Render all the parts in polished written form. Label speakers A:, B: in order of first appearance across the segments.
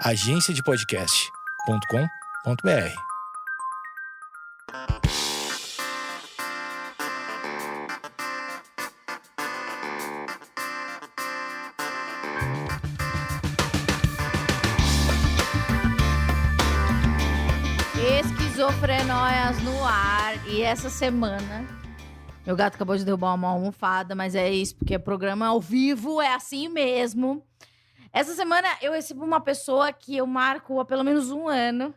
A: agenciadepodcast.com.br.
B: Esquizofrenóias no ar. E essa semana, meu gato acabou de derrubar uma almofada, mas é isso, porque o programa ao vivo é assim mesmo. Essa semana eu recebi uma pessoa que eu marco há pelo menos um ano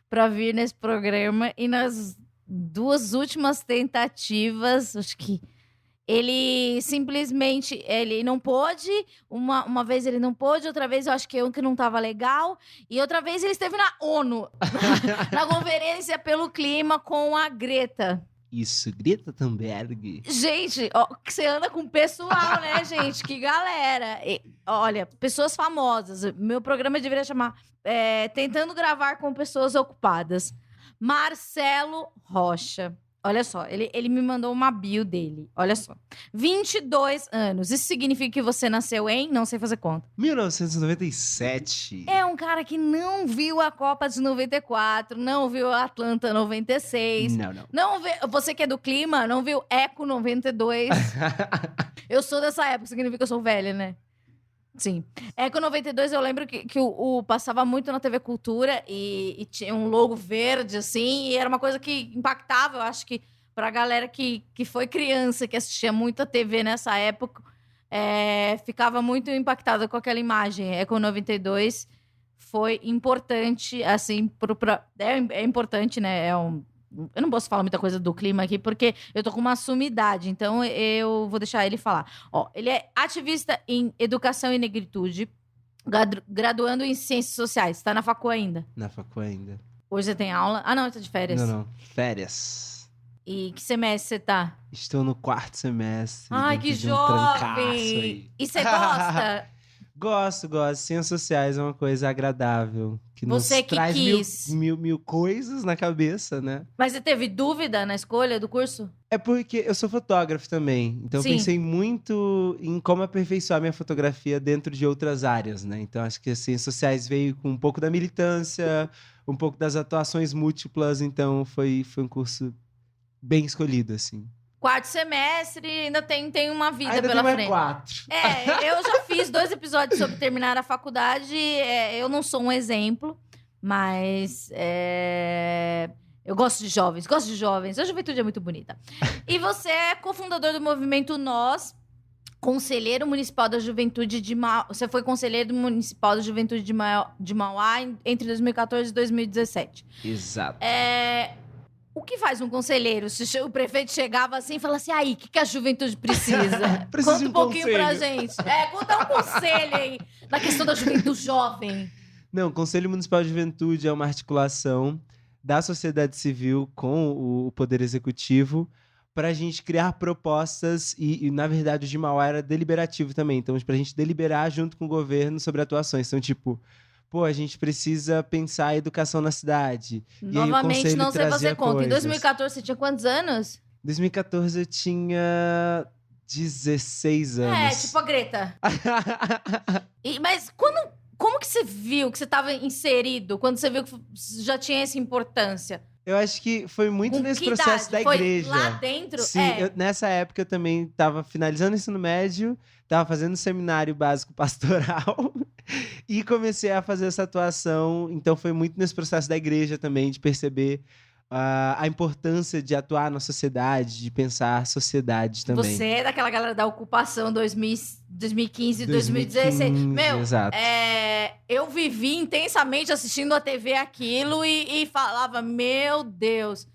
B: para vir nesse programa. E nas duas últimas tentativas, acho que ele simplesmente ele não pôde. Uma vez ele não pôde, outra vez eu acho que eu que não estava legal. E outra vez ele esteve na ONU, na Conferência pelo Clima com a Greta.
C: Isso, Greta Thunberg.
B: Gente, ó, que você anda com pessoal, né, gente? Que galera. Olha, pessoas famosas. Meu programa deveria chamar Tentando Gravar com Pessoas Ocupadas. Marcelo Rocha. Olha só, ele me mandou uma bio dele. Olha só. 22 anos. Isso significa que você nasceu em... Não sei fazer conta.
C: 1997.
B: É um cara que não viu a Copa de 94, não viu a Atlanta 96. Não vê, você que é do clima, não viu Eco 92. Eu sou dessa época, significa que eu sou velha, né? Sim. Eco 92, eu lembro que o passava muito na TV Cultura e tinha um logo verde, assim, e era uma coisa que impactava, eu acho que pra galera que foi criança, que assistia muito a TV nessa época, ficava muito impactada com aquela imagem. Eco 92 foi importante, assim, é importante, né? Eu não posso falar muita coisa do clima aqui, porque eu tô com uma sumidade, então eu vou deixar ele falar. Ó, ele é ativista em educação e negritude, graduando em ciências sociais. Tá na facu ainda?
C: Na facu ainda.
B: Hoje você tem aula? Ah, não, tá de férias.
C: Não. Férias.
B: E que semestre você tá?
C: Estou no 4º semestre.
B: Ai, que jovem! E você gosta?
C: Gosto. Ciências sociais é uma coisa agradável. Que
B: você
C: nos
B: que
C: traz
B: quis.
C: mil coisas na cabeça, né?
B: Mas você teve dúvida na escolha do curso?
C: É porque eu sou fotógrafo também. Então
B: Sim.
C: eu pensei muito em como aperfeiçoar minha fotografia dentro de outras áreas, né? Então acho que as ciências sociais veio com um pouco da militância, um pouco das atuações múltiplas. Então foi um curso bem escolhido, assim.
B: 4º semestre, ainda tem uma vida
C: ainda
B: pela
C: tem
B: frente.
C: 4.
B: Eu já fiz 2 episódios sobre terminar a faculdade. Eu não sou um exemplo, mas eu gosto de jovens. A juventude é muito bonita. E você é cofundador do movimento Nós, conselheiro municipal da juventude de Mauá. Você foi conselheiro municipal da juventude de Mauá entre 2014 e 2017.
C: Exato.
B: O que faz um conselheiro? Se o prefeito chegava assim e falava assim, aí, o que a juventude precisa?
C: Precisa
B: Conta
C: de
B: um pouquinho
C: conselho.
B: pra gente. Conta um conselho aí na questão da juventude jovem.
C: Não, o Conselho Municipal de Juventude é uma articulação da sociedade civil com o Poder Executivo para a gente criar propostas e, na verdade, o de Mauá era deliberativo também. Então, para a gente deliberar junto com o governo sobre atuações. Então, tipo... a gente precisa pensar a educação na cidade.
B: Novamente, não sei fazer conta. Em 2014, você tinha quantos anos?
C: Em 2014, eu tinha 16 anos.
B: Tipo a Greta. Mas como que você viu que você estava inserido? Quando você viu que já tinha essa importância?
C: Eu acho que foi muito nesse processo da
B: foi
C: igreja.
B: Lá dentro?
C: Sim, nessa época eu também estava finalizando o ensino médio, estava fazendo seminário básico pastoral e comecei a fazer essa atuação. Então foi muito nesse processo da igreja também, de perceber a importância de atuar na sociedade, de pensar a sociedade também.
B: Você é daquela galera da ocupação 2015 e 2016. Meu,
C: exato.
B: Eu vivi intensamente assistindo a TV aquilo e falava, meu Deus.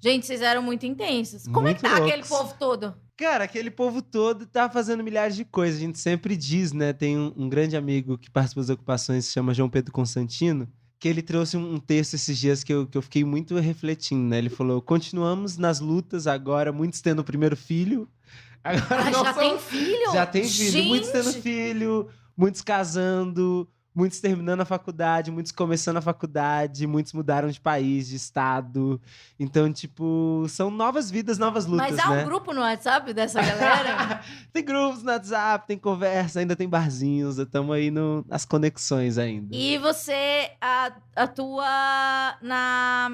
B: Gente, vocês eram muito intensos. Como é que tá aquele povo todo?
C: Cara, aquele povo todo tá fazendo milhares de coisas. A gente sempre diz, né? Tem um grande amigo que participa das ocupações, se chama João Pedro Constantino, que ele trouxe um texto esses dias que eu fiquei muito refletindo, né? Ele falou, continuamos nas lutas agora, muitos tendo o primeiro filho. Agora
B: já tem filho?
C: Já tem filho,
B: Gente.
C: muitos tendo filho, muitos casando, Muitos terminando a faculdade, muitos começando a faculdade, muitos mudaram de país, de estado. Então, tipo, são novas vidas, novas lutas,
B: Mas há
C: né?
B: um grupo no WhatsApp dessa galera?
C: Tem grupos no WhatsApp, tem conversa, ainda tem barzinhos. Estamos aí nas conexões ainda.
B: E você atua na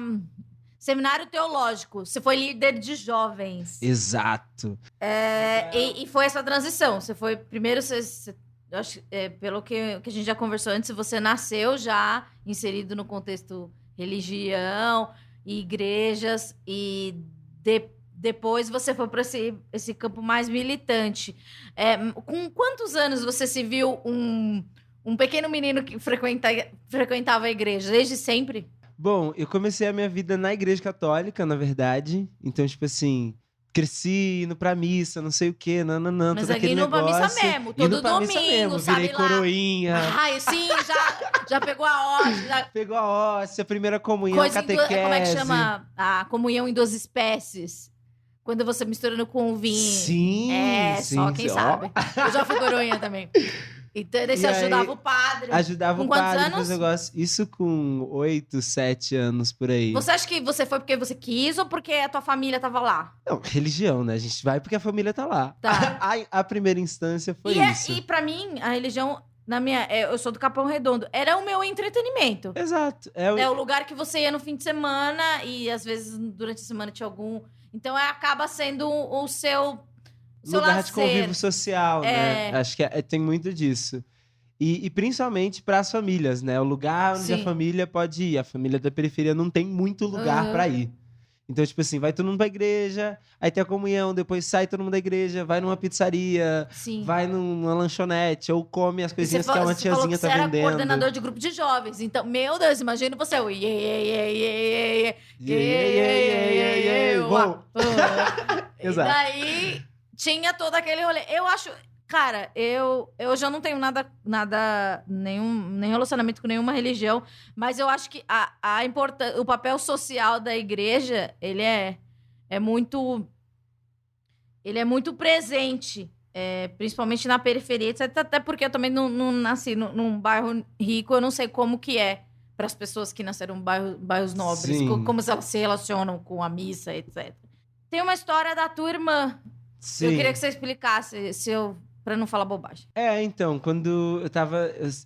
B: Seminário Teológico. Você foi líder de jovens.
C: Exato.
B: E foi essa transição. Você foi... Primeiro, eu acho, pelo que a gente já conversou antes, você nasceu já inserido no contexto religião, igrejas, e depois você foi para esse campo mais militante. Com quantos anos você se viu um pequeno menino que frequentava a igreja? Desde sempre?
C: Bom, eu comecei a minha vida na igreja católica, na verdade. Então, tipo assim... Cresci indo pra missa, não sei o quê, nananã,
B: mas
C: todo aquele negócio.
B: Mas indo pra missa mesmo, todo domingo, sabe
C: virei coroinha.
B: Ai, sim, já pegou a hóstia.
C: Pegou a hóstia, a primeira comunhão, catequese.
B: Como é que chama? A comunhão em 2 espécies. Quando você misturando com o vinho.
C: Sim, sim.
B: Só quem sabe. Eu já fui coroinha também. Então, você ajudava o padre.
C: Ajudava o padre
B: anos?
C: fazer negócio. Isso com 8, 7 anos, por aí.
B: Você acha que você foi porque você quis ou porque a tua família tava lá?
C: Não, religião, né? A gente vai porque a família tá lá.
B: Tá.
C: A primeira instância foi isso.
B: E pra mim, a religião... eu sou do Capão Redondo. Era o meu entretenimento.
C: Exato.
B: É o lugar que você ia no fim de semana e às vezes durante a semana tinha algum... Então acaba sendo o seu
C: lugar
B: lazer.
C: de convívio social, né? Acho que tem muito disso. E principalmente para as famílias, né? O lugar onde a família pode ir. A família da periferia não tem muito lugar para ir. Então, tipo assim, vai todo mundo pra igreja, aí tem a comunhão, depois sai todo mundo da igreja, vai numa pizzaria, vai numa lanchonete, ou come as coisinhas que uma tiazinha tá vendendo. Você era
B: coordenador de grupo de jovens. Então, meu Deus, imagina você. Exato. E daí tinha todo aquele rolê. Eu acho... Cara, eu já não tenho nenhum relacionamento com nenhuma religião, mas eu acho que o papel social da igreja, ele é muito presente, principalmente na periferia, etc. Até porque eu também não nasci num bairro rico, eu não sei como que é para as pessoas que nasceram em bairros nobres, como elas se relacionam com a missa, etc. Tem uma história da tua irmã. Sim. Eu queria que você explicasse, pra não falar bobagem.
C: Então, quando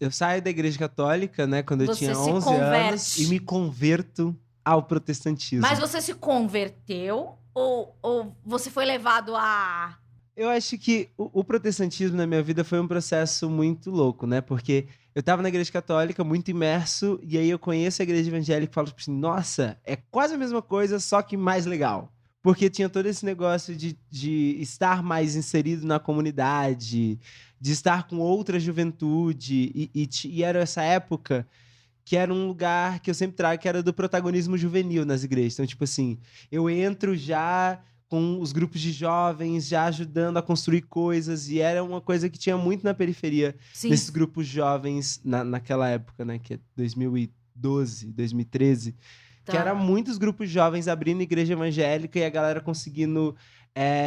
C: eu saio da igreja católica, né, quando eu tinha 11 anos, e me converto ao protestantismo.
B: Mas você se converteu ou você foi levado a...
C: Eu acho que o protestantismo na minha vida foi um processo muito louco, né, porque eu tava na igreja católica, muito imerso, e aí eu conheço a igreja evangélica e falo tipo assim, nossa, é quase a mesma coisa, só que mais legal. Porque tinha todo esse negócio de estar mais inserido na comunidade, de estar com outra juventude. E era essa época que era um lugar que eu sempre trago, que era do protagonismo juvenil nas igrejas. Então, tipo assim, eu entro já com os grupos de jovens, já ajudando a construir coisas. E era uma coisa que tinha muito na periferia, nesses grupos jovens naquela época, né? Que é 2012, 2013. Que era muitos grupos jovens abrindo igreja evangélica e a galera conseguindo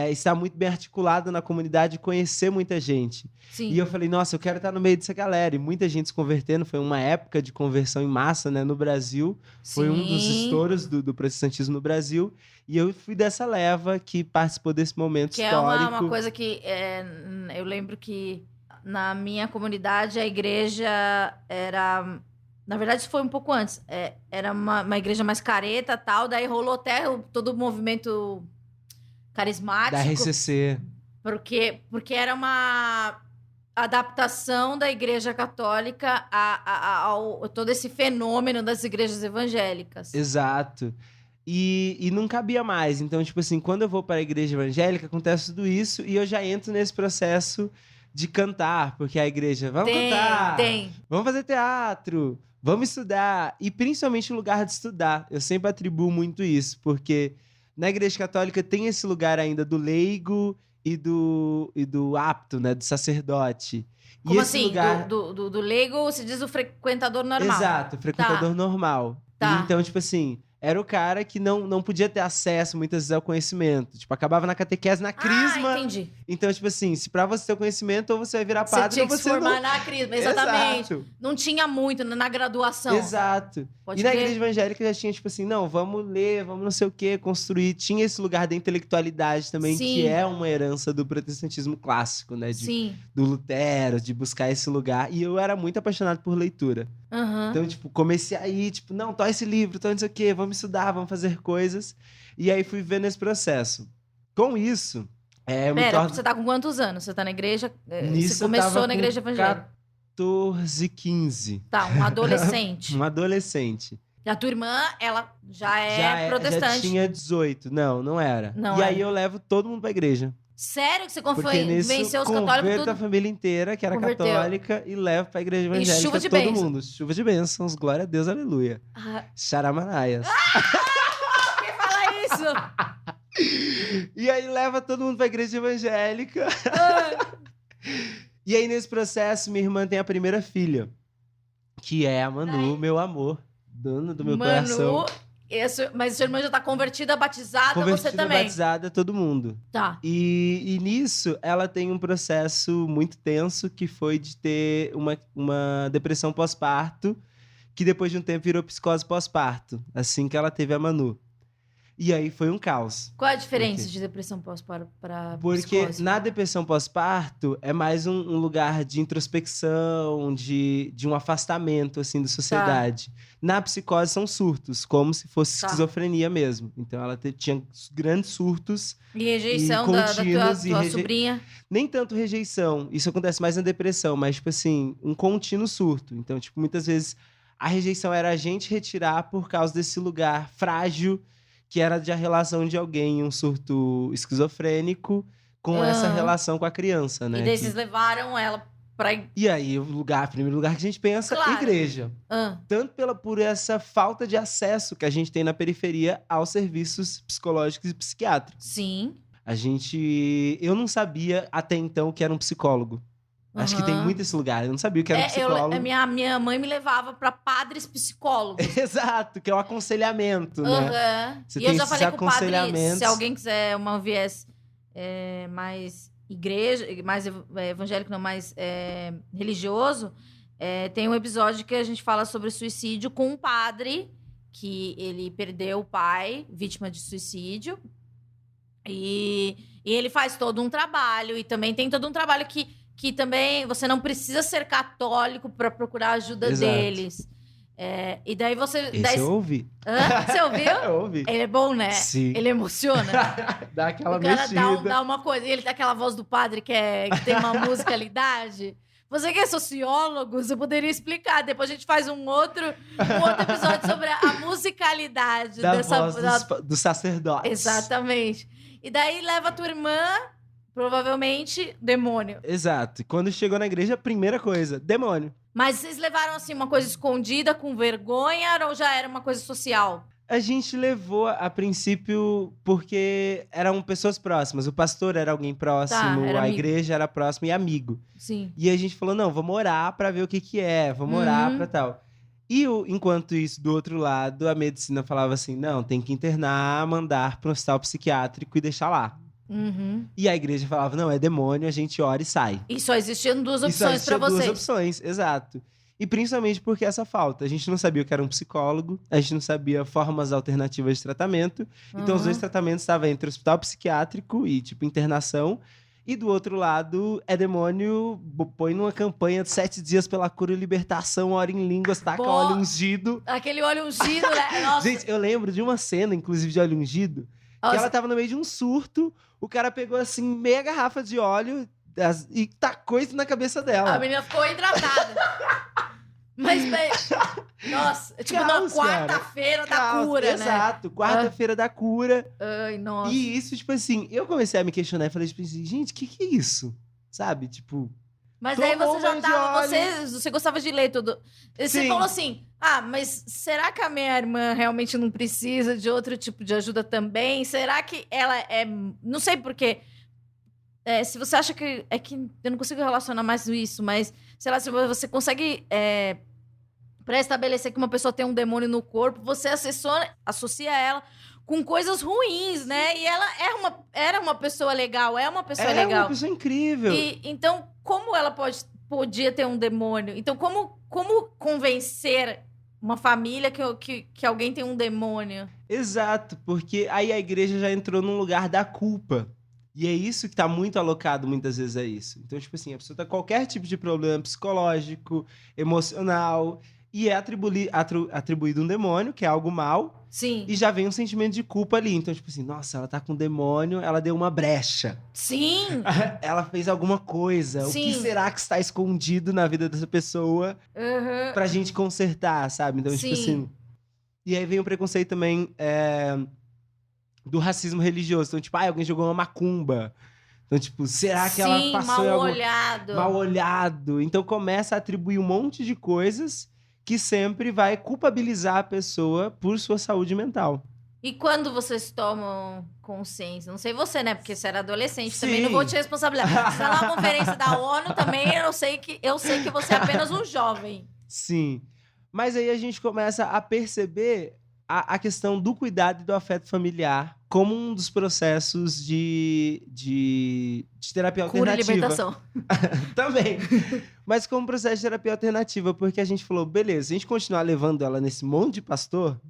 C: estar muito bem articulada na comunidade e conhecer muita gente.
B: Sim.
C: E eu falei, nossa, eu quero estar no meio dessa galera. E muita gente se convertendo. Foi uma época de conversão em massa, né, no Brasil. Sim. Foi um dos estouros do protestantismo no Brasil. E eu fui dessa leva que participou desse momento histórico.
B: Que é uma coisa que... eu lembro que na minha comunidade a igreja era... Na verdade, isso foi um pouco antes. Era uma igreja mais careta e tal. Daí rolou até todo o movimento carismático.
C: Da RCC.
B: Porque era uma adaptação da igreja católica a todo esse fenômeno das igrejas evangélicas.
C: Exato. E não cabia mais. Então, tipo assim, quando eu vou para a igreja evangélica, acontece tudo isso. E eu já entro nesse processo de cantar. Porque a igreja, vamos cantar. Vamos fazer teatro. Vamos estudar, e principalmente o lugar de estudar. Eu sempre atribuo muito isso, porque na igreja católica tem esse lugar ainda do leigo e do apto, né? Do sacerdote.
B: Como
C: e
B: assim?
C: Esse lugar...
B: do leigo se diz o frequentador normal.
C: Exato, o frequentador normal.
B: Tá.
C: Então, tipo assim, era o cara que não podia ter acesso, muitas vezes, ao conhecimento. Tipo, acabava na catequese, na crisma.
B: Ah, entendi.
C: Então, tipo assim, se pra você ter o conhecimento, ou você vai virar padre,
B: Você tinha
C: ou
B: que
C: você
B: se formar
C: não...
B: na crisma, exatamente.
C: Exato.
B: Não tinha muito na graduação.
C: Exato.
B: Pode
C: E na
B: crer.
C: igreja evangélica já tinha, tipo assim, não, vamos ler, vamos não sei o quê, construir. Tinha esse lugar da intelectualidade também,
B: Sim.
C: que é uma herança do protestantismo clássico, né?
B: Sim.
C: Do Lutero, de buscar esse lugar. E eu era muito apaixonado por leitura.
B: Aham.
C: Então, tipo, comecei a ir, tipo, não, tô esse livro, tô não sei o quê, vamos estudar, vamos fazer coisas. E aí fui vendo esse processo. Com isso,
B: Pera, você tá com quantos anos? Você tá na igreja?
C: Nisso
B: Você começou
C: eu tava
B: na
C: com
B: igreja evangélica?
C: 14, 15.
B: Tá, um adolescente.
C: Um adolescente.
B: E a tua irmã, ela já é protestante.
C: Já tinha 18. Não era.
B: Não
C: e
B: era.
C: aí eu levo todo mundo pra igreja.
B: Sério que você
C: Porque nisso
B: venceu os
C: converto
B: católicos
C: a
B: tudo?
C: família inteira, que era
B: Converteu.
C: católica, e levo pra igreja evangélica
B: chuva de
C: todo
B: bênçãos.
C: mundo. Chuva de bênçãos, glória a Deus, aleluia.
B: Ah,
C: Charamanaias.
B: quem fala isso?
C: E aí leva todo mundo pra igreja evangélica. E aí nesse processo, minha irmã tem a primeira filha, que é a Manu, meu amor, dona do meu coração.
B: Mas sua irmã já tá convertida, batizada, você
C: Convertida,
B: também.
C: batizada, todo mundo.
B: Tá.
C: E nisso, ela tem um processo muito tenso, que foi de ter uma depressão pós-parto, que depois de um tempo virou psicose pós-parto, assim que ela teve a Manu. E aí foi um caos.
B: Qual é a diferença de depressão pós-parto para
C: Porque
B: psicose?
C: na depressão pós-parto é mais um lugar de introspecção, de um afastamento, assim, da sociedade. Na psicose são surtos, como se fosse esquizofrenia mesmo. Então ela tinha grandes surtos.
B: E rejeição
C: e
B: da
C: contínuos,
B: tua sobrinha?
C: Nem tanto rejeição, isso acontece mais na depressão, mas, tipo assim, um contínuo surto. Então, tipo, muitas vezes a rejeição era a gente retirar por causa desse lugar frágil, que era de a relação de alguém, um surto esquizofrênico, com essa relação com a criança, né?
B: E daí vocês levaram ela pra...
C: E aí, o primeiro lugar que a gente pensa,
B: Claro.
C: igreja. Tanto por essa falta de acesso que a gente tem na periferia aos serviços psicológicos e psiquiátricos.
B: Sim.
C: Eu não sabia até então que era um psicólogo. Acho que tem muito esse lugar. Eu não sabia o que era um psicólogo.
B: Minha mãe me levava pra padres psicólogos.
C: Exato, que é o aconselhamento, né? Você
B: E
C: tem
B: eu já
C: esses
B: falei com o padre,
C: aconselhamentos.
B: se alguém quiser um viés mais igreja, mais evangélico, não, mais religioso, tem um episódio que a gente fala sobre suicídio com um padre que ele perdeu o pai, vítima de suicídio. E ele faz todo um trabalho, e também tem todo um trabalho que também você não precisa ser católico para procurar a ajuda deles. E daí você...
C: Eu ouvi.
B: Você ouviu?
C: Eu ouvi.
B: Ele é bom, né?
C: Sim.
B: Ele emociona.
C: Dá aquela
B: O cara
C: mexida.
B: dá uma coisa. E ele tem aquela voz do padre que tem uma musicalidade. Você que é sociólogo, você poderia explicar. Depois a gente faz um outro episódio sobre a musicalidade
C: Da
B: dessa...
C: voz dos sacerdotes.
B: Exatamente. E daí leva a tua irmã, provavelmente, demônio.
C: Exato. E quando chegou na igreja, a primeira coisa, demônio.
B: Mas vocês levaram, assim, uma coisa escondida, com vergonha, ou já era uma coisa social?
C: A gente levou, a princípio, porque eram pessoas próximas. O pastor era alguém próximo,
B: era
C: a
B: amigo.
C: igreja era próxima e amigo.
B: Sim.
C: E a gente falou, não, vamos orar pra ver o que é, vamos orar pra tal. E enquanto isso, do outro lado, a medicina falava assim, não, tem que internar, mandar para um hospital psiquiátrico e deixar lá. E a igreja falava, não, é demônio, a gente ora e sai.
B: E só existiam duas
C: E só
B: opções pra
C: existia
B: vocês.
C: duas opções, exato. E principalmente porque essa falta. A gente não sabia o que era um psicólogo, a gente não sabia formas alternativas de tratamento. Então, os dois tratamentos estavam entre hospital psiquiátrico e, tipo, internação. E do outro lado, é demônio, põe numa campanha de 7 dias pela cura e libertação, ora em línguas, taca óleo ungido.
B: Aquele óleo ungido, né? Nossa.
C: Gente, eu lembro de uma cena, inclusive, de óleo ungido, que ela tava no meio de um surto, o cara pegou, assim, meia garrafa de óleo e tacou isso na cabeça dela.
B: A menina ficou hidratada. Mas, nossa, tipo, na quarta-feira da cura,
C: exato, né? Exato, quarta-feira da cura.
B: Ai, nossa.
C: E isso, tipo assim, eu comecei a me questionar e falei, tipo assim, gente, o que é isso? Sabe, tipo...
B: Mas aí você já tava,
C: óleo.
B: você gostava de ler tudo. Você
C: Sim.
B: falou assim, mas será que a minha irmã realmente não precisa de outro tipo de ajuda também? Será que ela é... Não sei por quê. Se você acha que... É que eu não consigo relacionar mais isso, mas... Sei lá, se você consegue pra estabelecer que uma pessoa tem um demônio no corpo, você associa ela com coisas ruins, né? E ela era uma pessoa legal, é uma pessoa legal.
C: É uma pessoa incrível.
B: E, então, como ela podia ter um demônio? Então, como convencer uma família que alguém tem um demônio?
C: Exato, porque aí a igreja já entrou num lugar da culpa. E é isso que tá muito alocado muitas vezes, é isso. Então, tipo assim, a pessoa tá com qualquer tipo de problema psicológico, emocional, e é atribuído um demônio, que é algo mal.
B: Sim.
C: E já vem um sentimento de culpa ali. Então, tipo assim, nossa, ela tá com um demônio, ela deu uma brecha.
B: Sim!
C: Ela fez alguma coisa.
B: Sim.
C: O que será que está escondido na vida dessa pessoa pra gente consertar, sabe? Então,
B: Sim.
C: tipo assim... E aí vem o preconceito também do racismo religioso. Então, tipo, alguém jogou uma macumba. Então, tipo, será que ela passou
B: mal olhado.
C: Mal olhado. Então, começa a atribuir um monte de coisas que sempre vai culpabilizar a pessoa por sua saúde mental.
B: E quando vocês tomam consciência? Não sei você, né? Porque você era adolescente.
C: Sim.
B: Também não vou te responsabilizar. Se lá uma conferência da ONU, também eu sei que você é apenas um jovem.
C: Sim. Mas aí a gente começa a perceber a questão do cuidado e do afeto familiar como um dos processos de terapia
B: Cura
C: alternativa.
B: e libertação.
C: Também. Mas como processo de terapia alternativa, porque a gente falou, beleza, se a gente continuar levando ela nesse monte de pastor,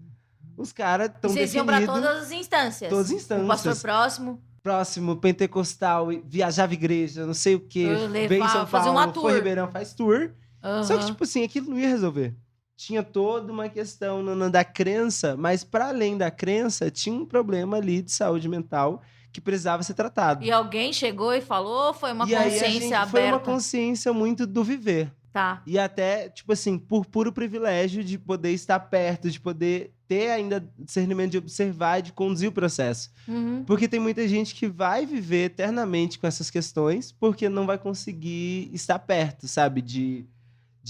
C: os caras estão definidos...
B: Vocês iam pra todas as instâncias.
C: Todas as instâncias.
B: O pastor próximo,
C: pentecostal, viajava igreja, não sei o quê. Veio em São
B: fazer
C: Paulo,
B: uma tour.
C: foi Ribeirão, faz tour.
B: Uhum.
C: Só que, tipo assim, aquilo não ia resolver. Tinha toda uma questão da crença, mas para além da crença, tinha um problema ali de saúde mental que precisava ser tratado.
B: E alguém chegou e falou, foi uma consciência aberta?
C: Foi uma consciência muito do viver.
B: Tá.
C: E até, tipo assim, por puro privilégio de poder estar perto, de poder ter ainda discernimento de observar e de conduzir o processo.
B: Uhum.
C: Porque tem muita gente que vai viver eternamente com essas questões porque não vai conseguir estar perto, sabe? De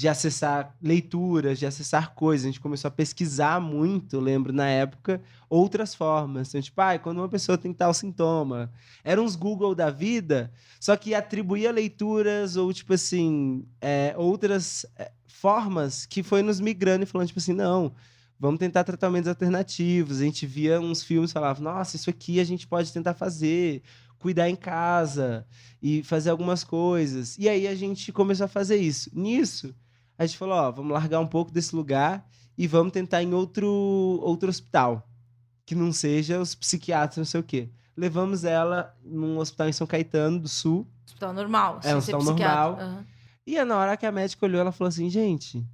C: acessar leituras, de acessar coisas. A gente começou a pesquisar muito, lembro, na época, outras formas. Então, tipo, quando uma pessoa tem tal sintoma. Eram uns Google da vida, só que atribuía leituras ou, tipo assim, outras formas que foi nos migrando e falando, tipo assim, não, vamos tentar tratamentos alternativos. A gente via uns filmes e falava, nossa, isso aqui a gente pode tentar fazer, cuidar em casa e fazer algumas coisas. E aí a gente começou a fazer isso. Nisso, a gente falou, vamos largar um pouco desse lugar e vamos tentar em outro hospital, que não seja os psiquiatras, não sei o quê. Levamos ela num hospital em São Caetano do Sul.
B: Hospital normal.
C: Um hospital normal. Uhum. E na hora que a médica olhou, ela falou assim, gente,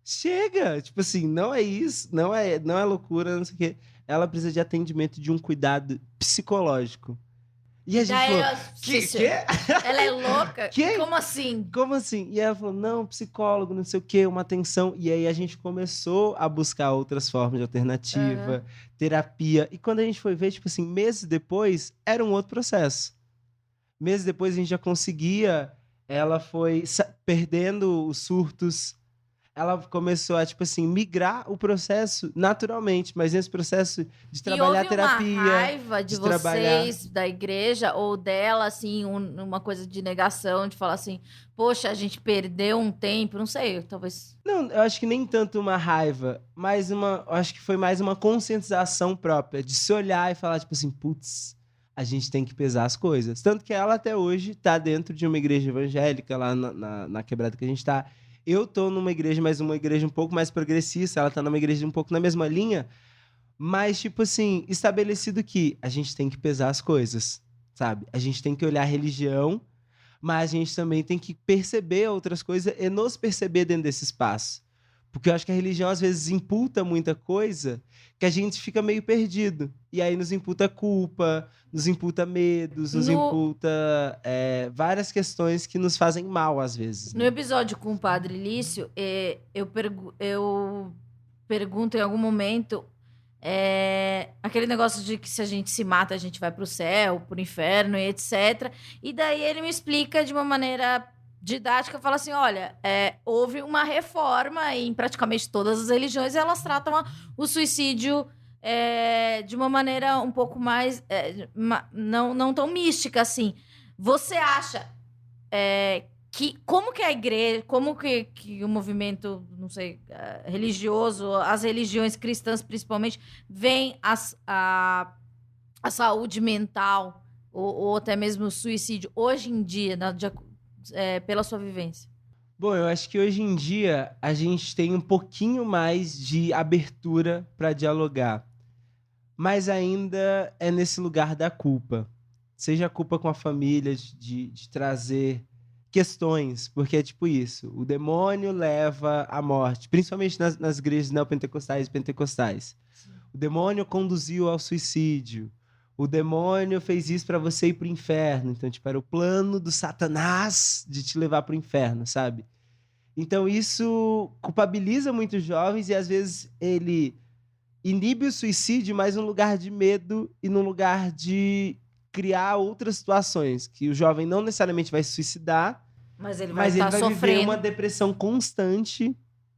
C: chega! Tipo assim, não é isso, não é loucura, não sei o quê. Ela precisa de atendimento, de um cuidado psicológico. E a gente falou, que?
B: Ela é louca?
C: Que?
B: Como assim?
C: Como assim? E ela falou, não, psicólogo, não sei o quê, uma atenção. E aí a gente começou a buscar outras formas de alternativa, terapia. E quando a gente foi ver, tipo assim, meses depois, era um outro processo. Meses depois a gente já conseguia, ela foi perdendo os surtos. Ela começou a, tipo assim, migrar o processo naturalmente, mas nesse processo de trabalhar a terapia...
B: E houve uma raiva de vocês, da igreja, ou dela, assim, uma coisa de negação, de falar assim, poxa, a gente perdeu um tempo, não sei, talvez...
C: Não, eu acho que nem tanto uma raiva, mas acho que foi mais uma conscientização própria, de se olhar e falar, tipo assim, putz, a gente tem que pesar as coisas. Tanto que ela até hoje tá dentro de uma igreja evangélica, lá na quebrada que a gente tá. Eu tô numa igreja, mas uma igreja um pouco mais progressista, ela tá numa igreja um pouco na mesma linha, mas, tipo assim, estabelecido que a gente tem que pesar as coisas, sabe? A gente tem que olhar a religião, mas a gente também tem que perceber outras coisas e nos perceber dentro desse espaço. Porque eu acho que a religião, às vezes, imputa muita coisa que a gente fica meio perdido. E aí nos imputa culpa, nos imputa medos, nos imputa várias questões que nos fazem mal, às vezes. Né?
B: No episódio com o Padre Lício, eu pergunto em algum momento aquele negócio de que se a gente se mata, a gente vai pro céu, pro inferno e etc. E daí ele me explica de uma maneira didática, fala assim, olha, houve uma reforma em praticamente todas as religiões e elas tratam o suicídio de uma maneira um pouco mais, não tão mística assim. Você acha como que a igreja, como que o movimento, não sei, religioso, as religiões cristãs principalmente, veem a saúde mental ou até mesmo o suicídio hoje em dia, pela sua vivência?
C: Bom, eu acho que hoje em dia a gente tem um pouquinho mais de abertura para dialogar, mas ainda é nesse lugar da culpa. Seja a culpa com a família, de trazer questões, porque é tipo isso, o demônio leva à morte, principalmente nas igrejas neopentecostais e pentecostais. Sim. O demônio conduziu ao suicídio, o demônio fez isso para você ir pro inferno, então tipo, era o plano do Satanás de te levar pro inferno, sabe? Então isso culpabiliza muitos jovens e às vezes ele inibe o suicídio, mas num lugar de medo e num lugar de criar outras situações, que o jovem não necessariamente vai se suicidar,
B: mas ele
C: vai
B: sofrendo.
C: Viver uma depressão constante,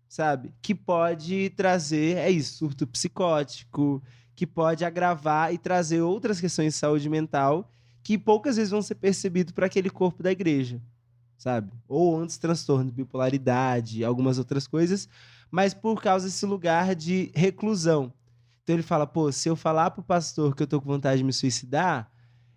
C: sabe? Que pode trazer, surto psicótico, que pode agravar e trazer outras questões de saúde mental que poucas vezes vão ser percebidas por aquele corpo da igreja, sabe? Ou antes transtorno, bipolaridade, algumas outras coisas, mas por causa desse lugar de reclusão. Então ele fala, pô, se eu falar pro pastor que eu tô com vontade de me suicidar,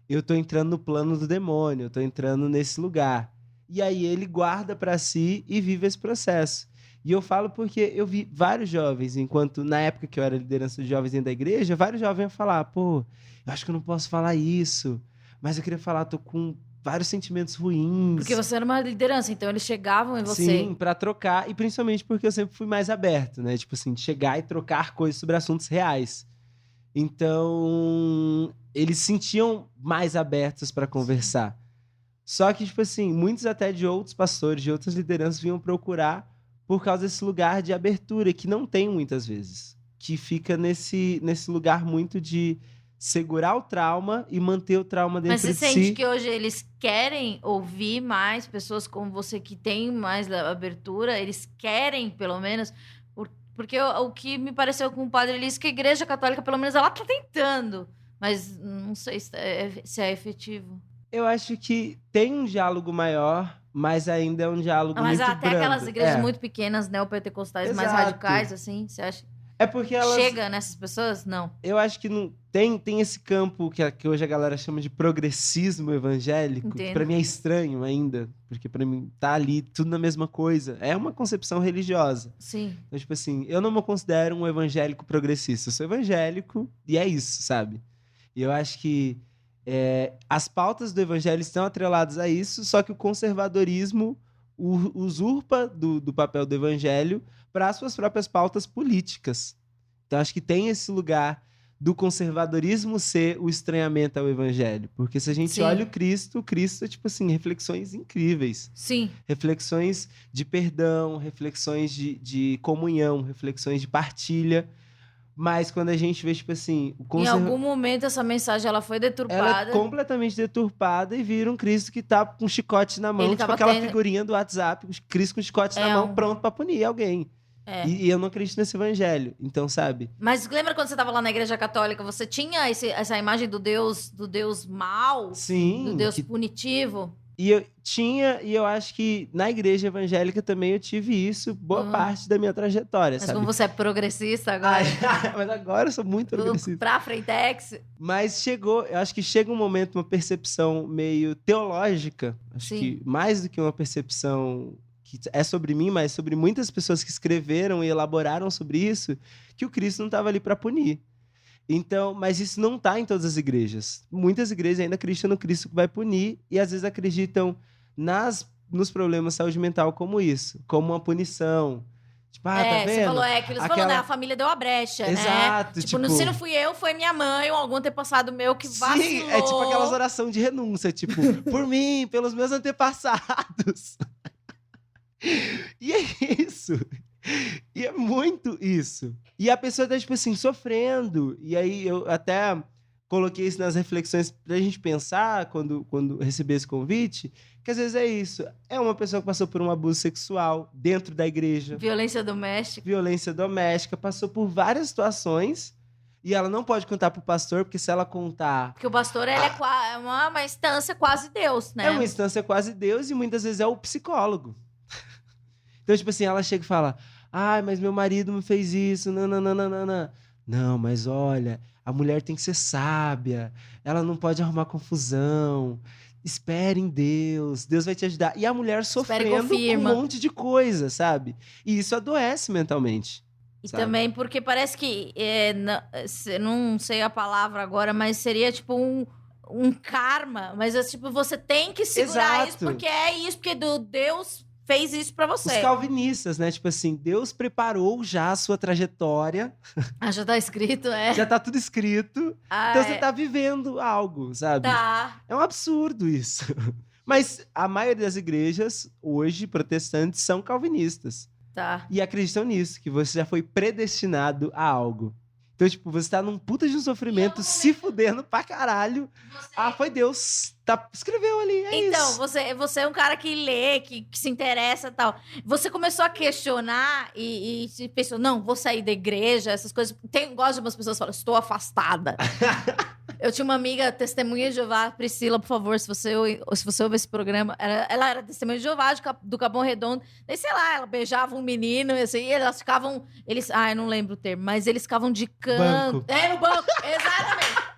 C: eu tô entrando no plano do demônio, eu tô entrando nesse lugar. E aí ele guarda para si e vive esse processo. E eu falo porque eu vi vários jovens, enquanto na época que eu era liderança de jovens dentro da igreja, vários jovens iam falar, pô, eu acho que eu não posso falar isso, mas eu queria falar, tô com vários sentimentos ruins.
B: Porque você era uma liderança, então eles chegavam em você.
C: Sim, pra trocar, e principalmente porque eu sempre fui mais aberto, né? Tipo assim, de chegar e trocar coisas sobre assuntos reais. Então, eles se sentiam mais abertos para conversar. Só que, tipo assim, muitos até de outros pastores, de outras lideranças, vinham procurar por causa desse lugar de abertura, que não tem muitas vezes. Que fica nesse lugar muito de segurar o trauma e manter o trauma dentro de si.
B: Mas você sente que hoje eles querem ouvir mais pessoas como você, que tem mais abertura? Eles querem, pelo menos... Porque o que me pareceu com o padre Elis, que a igreja católica, pelo menos, ela tá tentando. Mas não sei se é efetivo.
C: Eu acho que tem um diálogo maior, mas ainda é um diálogo muito brando. Mas
B: até aquelas igrejas muito pequenas, neopentecostais, mais radicais, assim, você acha?
C: É porque elas...
B: Chega nessas pessoas? Não.
C: Eu acho que não tem esse campo que hoje a galera chama de progressismo evangélico,
B: Entendo.
C: Que pra mim é estranho ainda, porque pra mim tá ali tudo na mesma coisa. É uma concepção religiosa.
B: Sim.
C: Então, tipo assim, eu não me considero um evangélico progressista. Eu sou evangélico e é isso, sabe? E eu acho que as pautas do evangelho estão atreladas a isso, só que o conservadorismo usurpa do papel do evangelho para as suas próprias pautas políticas. Então, acho que tem esse lugar do conservadorismo ser o estranhamento ao evangelho. Porque se a gente olha o Cristo é, tipo assim, reflexões incríveis.
B: Sim.
C: Reflexões de perdão, reflexões de comunhão, reflexões de partilha. Mas quando a gente vê, tipo assim...
B: Em algum momento essa mensagem ela foi deturpada.
C: Ela é completamente deturpada e vira um Cristo que tá com um chicote na mão, tipo aquela figurinha do WhatsApp, Cristo com um chicote na mão, pronto pra punir alguém. E eu não acredito nesse evangelho, então, sabe?
B: Mas lembra quando você estava lá na igreja católica, você tinha essa imagem do Deus mau?
C: Sim.
B: Do Deus punitivo?
C: E eu tinha, e eu acho que na igreja evangélica também eu tive isso boa parte da minha trajetória,
B: mas
C: sabe?
B: como você é progressista agora...
C: mas agora eu sou muito progressista.
B: Pra Frentex.
C: Mas eu acho que chega um momento, uma percepção meio teológica, acho que mais do que uma percepção... que é sobre mim, mas sobre muitas pessoas que escreveram e elaboraram sobre isso, que o Cristo não estava ali para punir. Então, mas isso não está em todas as igrejas. Muitas igrejas ainda acreditam no Cristo que vai punir e às vezes acreditam nos problemas de saúde mental como isso, como uma punição. Tipo, tá vendo?
B: Você falou, que eles falaram, né? A família deu a brecha,
C: Exato,
B: né? Tipo, se não fui eu, foi minha mãe ou algum antepassado meu que vacilou.
C: Sim, é tipo aquelas orações de renúncia, tipo, por mim, pelos meus antepassados. E é isso. E é muito isso. E a pessoa tá, tipo assim, sofrendo. E aí eu até coloquei isso nas reflexões pra gente pensar quando recebi esse convite, que às vezes é isso. É uma pessoa que passou por um abuso sexual dentro da igreja.
B: Violência doméstica,
C: passou por várias situações E ela não pode contar pro pastor, porque se ela contar...
B: Porque o pastor, ele é uma instância quase Deus, né?
C: É uma instância quase Deus e muitas vezes é o psicólogo. Então, tipo assim, ela chega e fala... Ai, mas meu marido me fez isso, nananana. Não, mas olha, a mulher tem que ser sábia. Ela não pode arrumar confusão. Espere em Deus, Deus vai te ajudar. E a mulher sofrendo com um monte de coisa, sabe? E isso adoece mentalmente.
B: E também porque parece que, não sei a palavra agora, mas seria tipo um karma. Mas é tipo, você tem que segurar isso, porque é isso, porque Deus fez isso pra você.
C: Os calvinistas, né? Tipo assim, Deus preparou já a sua trajetória.
B: Já tá escrito,
C: Já tá tudo escrito. Então você tá vivendo algo, sabe?
B: Tá.
C: É um absurdo isso. Mas a maioria das igrejas, hoje, protestantes, são calvinistas.
B: Tá.
C: E acreditam nisso, que você já foi predestinado a algo. Então, tipo, você tá num puta de um sofrimento, se fudendo pra caralho. Foi Deus. Escreveu ali,
B: então,
C: isso.
B: Você é um cara que lê, que se interessa e tal. Você começou a questionar e pensou, não, vou sair da igreja, essas coisas. Gosto de umas pessoas que falam, estou afastada. Eu tinha uma amiga, testemunha de Jeová, Priscila, por favor, se você ouve esse programa. Ela era testemunha de Jeová do Capão Redondo. Daí, sei lá, ela beijava um menino, e assim, elas ficavam... eu não lembro o termo, mas eles ficavam de canto.
C: Banco.
B: No banco, exatamente.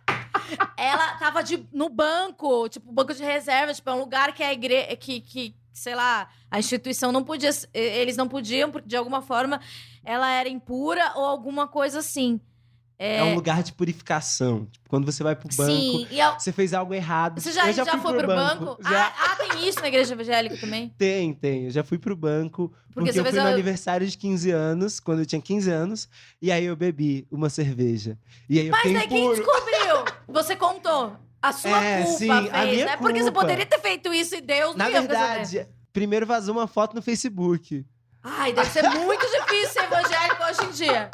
B: Ela tava no banco, tipo, banco de reserva, tipo, é um lugar que a igreja, que, sei lá, a instituição não podia, eles não podiam, porque de alguma forma ela era impura ou alguma coisa assim.
C: É um lugar de purificação. Tipo, quando você vai pro banco,
B: sim,
C: você fez algo errado.
B: Você já foi pro banco?
C: Já.
B: Tem isso na igreja evangélica também?
C: Tem. Eu já fui pro banco, porque eu fui no aniversário de 15 anos, quando eu tinha 15 anos, e aí eu bebi uma cerveja. E aí eu
B: Mas daí quem descobriu? Você contou. A sua culpa
C: sim,
B: fez,
C: a minha
B: né?
C: culpa.
B: Porque você poderia ter feito isso e Deus não ia fazer.
C: Na verdade, primeiro vazou uma foto no Facebook.
B: Ai, deve ser muito difícil ser evangélico hoje em dia.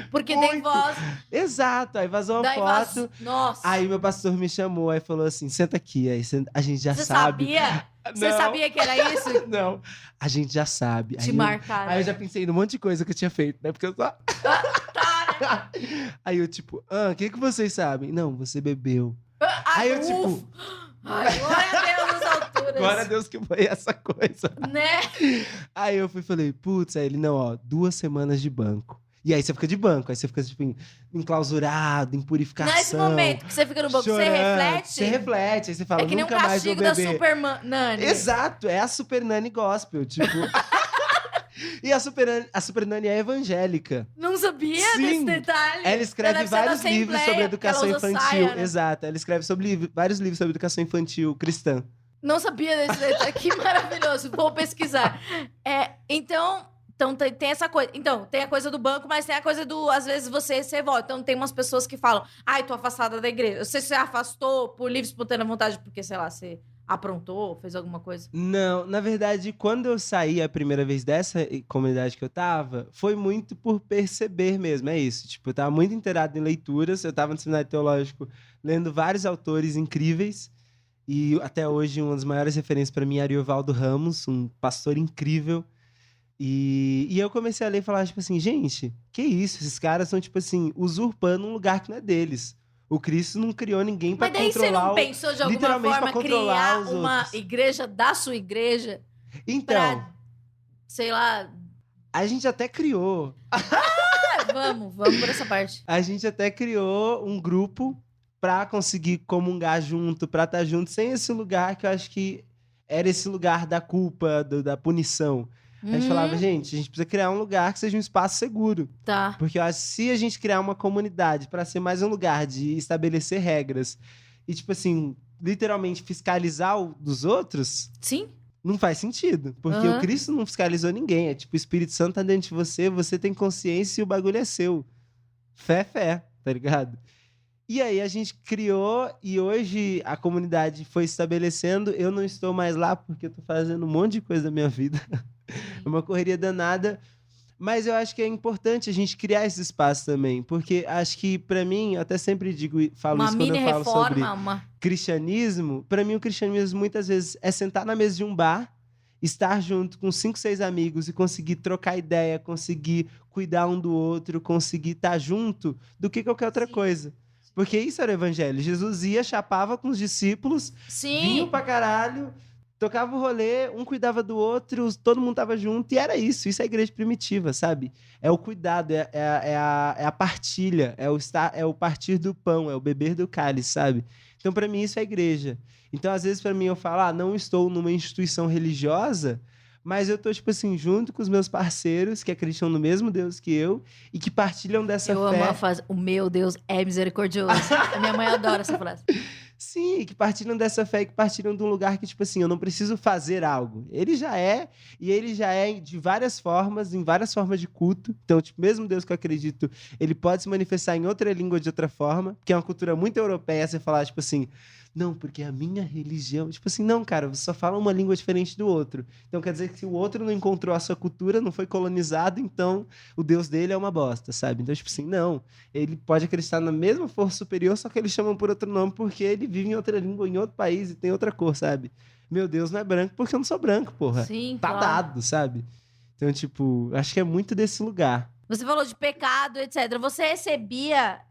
B: Porque tem voz.
C: Exato, aí vazou uma foto.
B: Nossa.
C: Aí meu pastor me chamou, aí falou assim, senta aqui. Aí a gente já
B: Você
C: sabe.
B: Sabia? Você sabia que era isso?
C: Não, a gente já sabe.
B: Te marcaram.
C: Aí eu já pensei num monte de coisa que eu tinha feito, né? Porque eu só...
B: Tá, né?
C: Aí eu tipo, o que vocês sabem? Não, você bebeu. Aí eu tipo...
B: Ai, glória a Deus nas alturas.
C: Glória a Deus que foi essa coisa.
B: Né?
C: Aí eu falei, putz, aí ele, não, 2 semanas de banco. E aí você fica de banco, aí você fica, tipo, enclausurado, em purificação.
B: Nesse momento que você fica no banco,
C: chorando,
B: você reflete?
C: Você reflete, aí você fala,
B: é que nem
C: nunca
B: um
C: mais vou
B: castigo
C: beber.
B: da Super Nani.
C: Exato, é a Super Nani gospel, tipo... E a Super Nani é evangélica.
B: Não sabia desse detalhe.
C: Ela escreve vários livros sobre educação infantil.
B: Saia, né?
C: Exato, ela escreve vários livros sobre educação infantil cristã.
B: Não sabia desse detalhe. Que maravilhoso. Vou pesquisar. Então tem essa coisa. Então, tem a coisa do banco, mas tem a coisa do... Às vezes você se revolta. Então, tem umas pessoas que falam... Ai, tô afastada da igreja. Você se afastou por livre e espontânea vontade porque, sei lá, você aprontou, fez alguma coisa?
C: Não, na verdade, quando eu saí a primeira vez dessa comunidade que eu tava, foi muito por perceber mesmo, é isso. Tipo, eu tava muito inteirado em leituras, eu tava no seminário teológico lendo vários autores incríveis, e até hoje uma das maiores referências para mim é Ariovaldo Ramos, um pastor incrível. E eu comecei a ler e falar, tipo assim, gente, que isso? Esses caras estão, tipo assim, usurpando um lugar que não é deles. O Cristo não criou ninguém pra controlar... Mas daí você não
B: pensou de alguma forma criar uma igreja da sua igreja?
C: Então...
B: Pra, sei lá...
C: A gente até criou.
B: Vamos por essa parte.
C: A gente até criou um grupo pra conseguir comungar junto, pra estar junto, sem esse lugar que eu acho que era esse lugar da culpa, da punição. A gente falava, gente, a gente precisa criar um lugar que seja um espaço seguro.
B: Tá.
C: Porque eu acho que se a gente criar uma comunidade para ser mais um lugar de estabelecer regras e, tipo assim, literalmente fiscalizar o dos outros...
B: Sim.
C: Não faz sentido. Porque o Cristo não fiscalizou ninguém. É tipo, o Espírito Santo tá dentro de você, você tem consciência e o bagulho é seu. Fé, tá ligado? E aí a gente criou e hoje a comunidade foi estabelecendo. Eu não estou mais lá porque eu tô fazendo um monte de coisa da minha vida. É uma correria danada, mas eu acho que é importante a gente criar esse espaço também, porque acho que, pra mim, eu até sempre falo isso quando eu falo sobre cristianismo, pra mim o cristianismo muitas vezes é sentar na mesa de um bar estar junto com 5, 6 amigos e conseguir trocar ideia, conseguir cuidar um do outro, conseguir estar junto, do que qualquer outra coisa. Porque isso era o evangelho. Jesus ia, chapava com os discípulos, vinham pra caralho, tocava o rolê, um cuidava do outro, todo mundo tava junto, e era isso. Isso é a igreja primitiva, sabe? É o cuidado, é a partilha, é o partir do pão, é o beber do cálice, sabe? Então, pra mim, isso é igreja. Então, às vezes, pra mim, eu falo, não estou numa instituição religiosa, mas eu tô, tipo assim, junto com os meus parceiros que acreditam no mesmo Deus que eu e que partilham dessa fé.
B: Eu amo a frase, o meu Deus é misericordioso. A minha mãe adora essa frase.
C: Sim, que partilham dessa fé e que partilham de um lugar que, tipo assim, eu não preciso fazer algo. Ele já é, e ele já é de várias formas, em várias formas de culto. Então, tipo, mesmo Deus que eu acredito, ele pode se manifestar em outra língua de outra forma, que é uma cultura muito europeia, você falar, tipo assim, não, porque a minha religião... Tipo assim, não, cara, você só fala uma língua diferente do outro. Então, quer dizer que se o outro não encontrou a sua cultura, não foi colonizado, então o Deus dele é uma bosta, sabe? Então, tipo assim, não. Ele pode acreditar na mesma força superior, só que eles chamam por outro nome porque ele vive em outra língua, em outro país e tem outra cor, sabe? Meu Deus não é branco porque eu não sou branco, porra.
B: Sim,
C: tá dado, sabe? Então, tipo, acho que é muito desse lugar.
B: Você falou de pecado, etc. Você recebia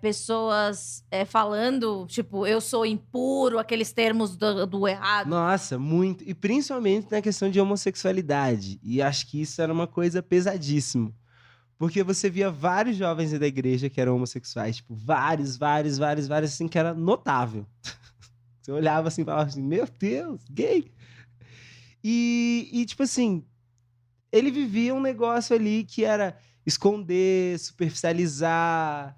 B: pessoas falando, tipo, eu sou impuro, aqueles termos do errado?
C: Nossa, muito. E principalmente na questão de homossexualidade. E acho que isso era uma coisa pesadíssima. Porque você via vários jovens da igreja que eram homossexuais. Tipo, vários, assim, que era notável. Você olhava assim e falava assim, meu Deus, gay. E tipo assim... Ele vivia um negócio ali que era esconder, superficializar,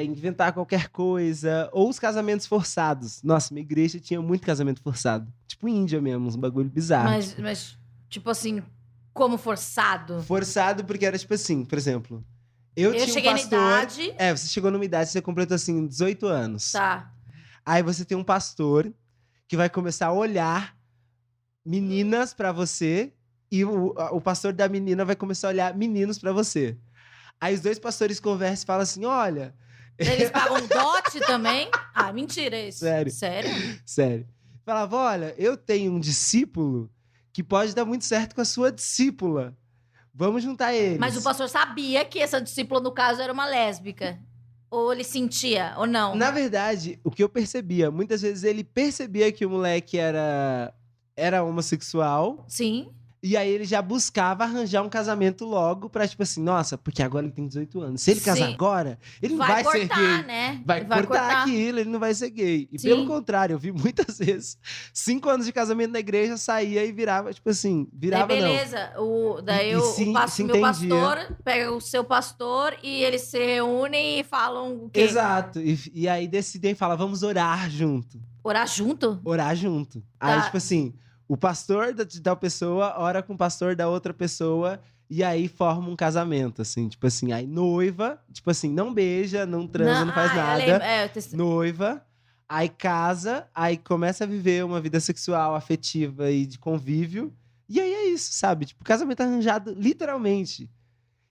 C: inventar qualquer coisa. Ou os casamentos forçados. Nossa, minha igreja tinha muito casamento forçado. Tipo Índia mesmo, uns bagulho bizarro.
B: Mas tipo assim, como forçado?
C: Forçado porque era tipo assim, por exemplo... Eu tinha
B: cheguei
C: um pastor...
B: na idade...
C: você chegou numa idade, você completou assim, 18 anos.
B: Tá.
C: Aí você tem um pastor que vai começar a olhar meninas pra você... E o pastor da menina vai começar a olhar meninos pra você. Aí os dois pastores conversam e falam assim, olha...
B: Eles pagam dote também? Ah, mentira isso.
C: Sério. Sério. Falava, olha, eu tenho um discípulo que pode dar muito certo com a sua discípula. Vamos juntar eles.
B: Mas o pastor sabia que essa discípula, no caso, era uma lésbica? Ou ele sentia, ou não?
C: Na verdade, o que eu percebia, muitas vezes ele percebia que o moleque era homossexual.
B: Sim.
C: E aí ele já buscava arranjar um casamento logo pra, tipo assim, nossa, porque agora ele tem 18 anos. Se ele casar agora, ele não vai ser gay.
B: Né?
C: Vai cortar aquilo, ele não vai ser gay. E pelo contrário, eu vi muitas vezes 5 anos de casamento na igreja, saía e virava, tipo assim, virava
B: beleza.
C: não.
B: Daí meu pastor pega o seu pastor e eles se reúnem e falam o quê?
C: Exato. E aí decidem e falam, vamos orar junto.
B: Orar junto?
C: Orar junto.
B: Tá.
C: Aí, tipo assim... O pastor de tal pessoa ora com o pastor da outra pessoa e aí forma um casamento, assim. Tipo assim, aí noiva, tipo assim, não beija, não transa, não faz nada. Noiva, aí casa, aí começa a viver uma vida sexual, afetiva e de convívio. E aí é isso, sabe? Tipo, casamento arranjado literalmente.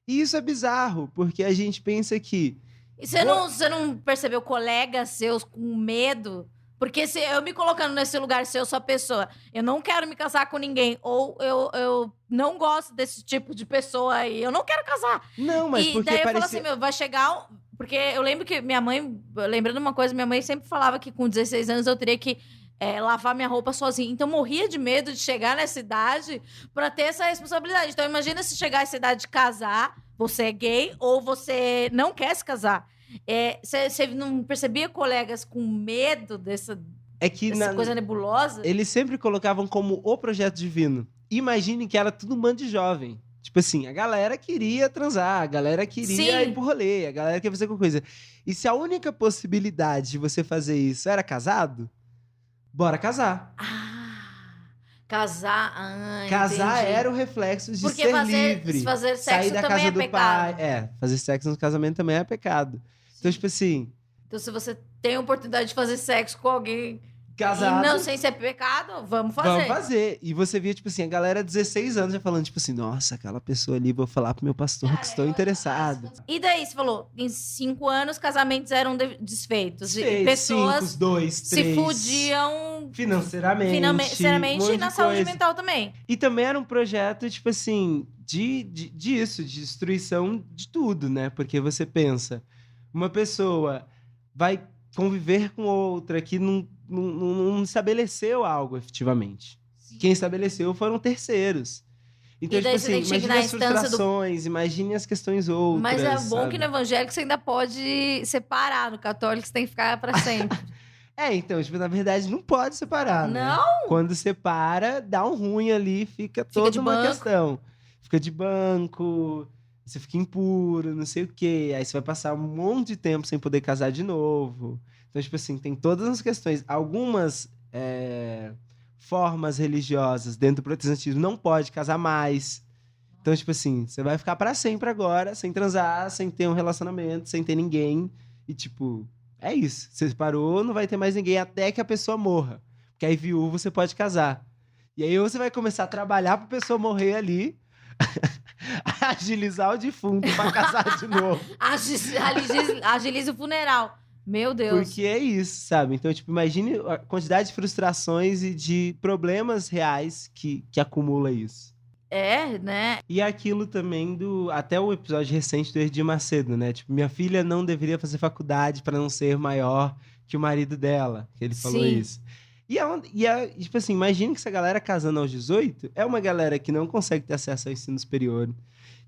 C: E isso é bizarro, porque a gente pensa que...
B: E você não percebeu colegas seus com medo... Porque se eu me colocando nesse lugar, se eu sou a pessoa, eu não quero me casar com ninguém, ou eu não gosto desse tipo de pessoa aí, eu não quero casar.
C: Não, mas
B: e
C: porque
B: daí eu falo assim, vai chegar... Porque eu lembro que minha mãe, lembrando uma coisa, minha mãe sempre falava que com 16 anos eu teria que lavar minha roupa sozinha. Então eu morria de medo de chegar nessa idade pra ter essa responsabilidade. Então imagina se chegar essa idade de casar, você é gay, ou você não quer se casar. Você não percebia colegas com medo dessa coisa nebulosa?
C: Eles sempre colocavam como o projeto divino. Imagine que era tudo um bando de jovem. Tipo assim, a galera queria transar, a galera queria ir pro rolê, a galera queria fazer qualquer coisa. E se a única possibilidade de você fazer isso era casado, bora casar.
B: Casar,
C: casar
B: entendi.
C: era o reflexo de
B: porque
C: ser
B: fazer,
C: livre.
B: Fazer sexo
C: sair da
B: também
C: casa
B: é
C: do
B: pecado.
C: pai. Fazer sexo no casamento também é pecado. Então, tipo assim...
B: Então, se você tem a oportunidade de fazer sexo com alguém...
C: Casado.
B: E não, sem ser pecado, vamos fazer.
C: Vamos fazer. E você via, tipo assim, a galera 16 anos já falando, tipo assim, nossa, aquela pessoa ali, vou falar pro meu pastor que estou interessado.
B: E daí, você falou, em 5 anos, casamentos eram desfeitos. E pessoas
C: 5, 2, 3.
B: se fudiam
C: Financeiramente,
B: financeiramente e na saúde mental também.
C: E também era um projeto, tipo assim, disso, de destruição de tudo, né? Porque você pensa, uma pessoa vai conviver com outra que não estabeleceu algo efetivamente. Sim. Quem estabeleceu foram terceiros. Então, tipo assim, imagine as frustrações, imagine as questões outras.
B: Mas é bom,
C: sabe?
B: Que no evangélico você ainda pode separar, no católico você tem que ficar pra sempre.
C: Então, tipo, na verdade, não pode separar, né?
B: Não!
C: Quando separa, dá um ruim ali, fica toda uma questão. Fica de banco, você fica impuro, não sei o quê. Aí você vai passar um monte de tempo sem poder casar de novo. Então, tipo assim, tem todas as questões. Algumas formas religiosas dentro do protestantismo não pode casar mais. Então, tipo assim, você vai ficar pra sempre agora, sem transar, sem ter um relacionamento, sem ter ninguém. E, tipo, é isso. Você separou, não vai ter mais ninguém até que a pessoa morra. Porque aí, viúvo, você pode casar. E aí, você vai começar a trabalhar pra pessoa morrer ali, agilizar o defunto pra casar de novo.
B: Agiliza o funeral. Meu Deus.
C: Porque é isso, sabe? Então, tipo, imagine a quantidade de frustrações e de problemas reais que acumula isso.
B: Né?
C: E aquilo também até o episódio recente do Edir Macedo, né? Tipo, minha filha não deveria fazer faculdade para não ser maior que o marido dela. Que ele falou isso. E tipo assim, imagine que essa galera casando aos 18 é uma galera que não consegue ter acesso ao ensino superior,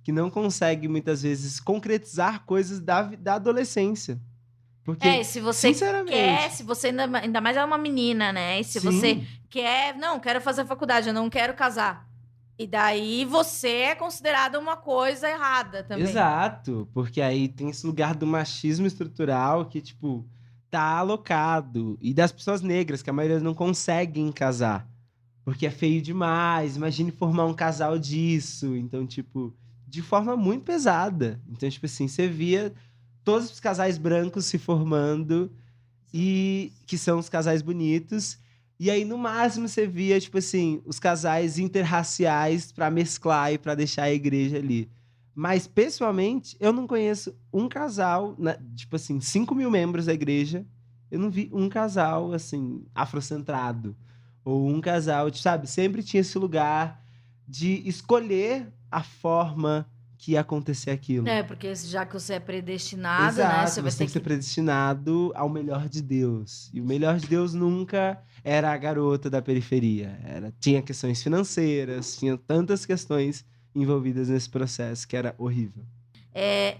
C: que não consegue, muitas vezes, concretizar coisas da adolescência. Porque,
B: se você quer, se você ainda mais é uma menina, né? E se você quer, não, quero fazer faculdade, eu não quero casar. E daí você é considerada uma coisa errada também.
C: Exato, porque aí tem esse lugar do machismo estrutural que, tipo, tá alocado. E das pessoas negras, que a maioria não conseguem casar. Porque é feio demais, imagine formar um casal disso. Então, tipo, de forma muito pesada. Então, tipo assim, você via todos os casais brancos se formando, e que são os casais bonitos. E aí, no máximo, você via, tipo assim, os casais interraciais pra mesclar e pra deixar a igreja ali. Mas, pessoalmente, eu não conheço um casal, tipo assim, 5 mil membros da igreja, eu não vi um casal, assim, afrocentrado. Ou um casal, sabe? Sempre tinha esse lugar de escolher a forma que ia acontecer aquilo.
B: Porque já que você é predestinado,
C: exato,
B: né?
C: Você tem que ser predestinado ao melhor de Deus. E o melhor de Deus nunca era a garota da periferia. Tinha questões financeiras, tinha tantas questões envolvidas nesse processo que era horrível.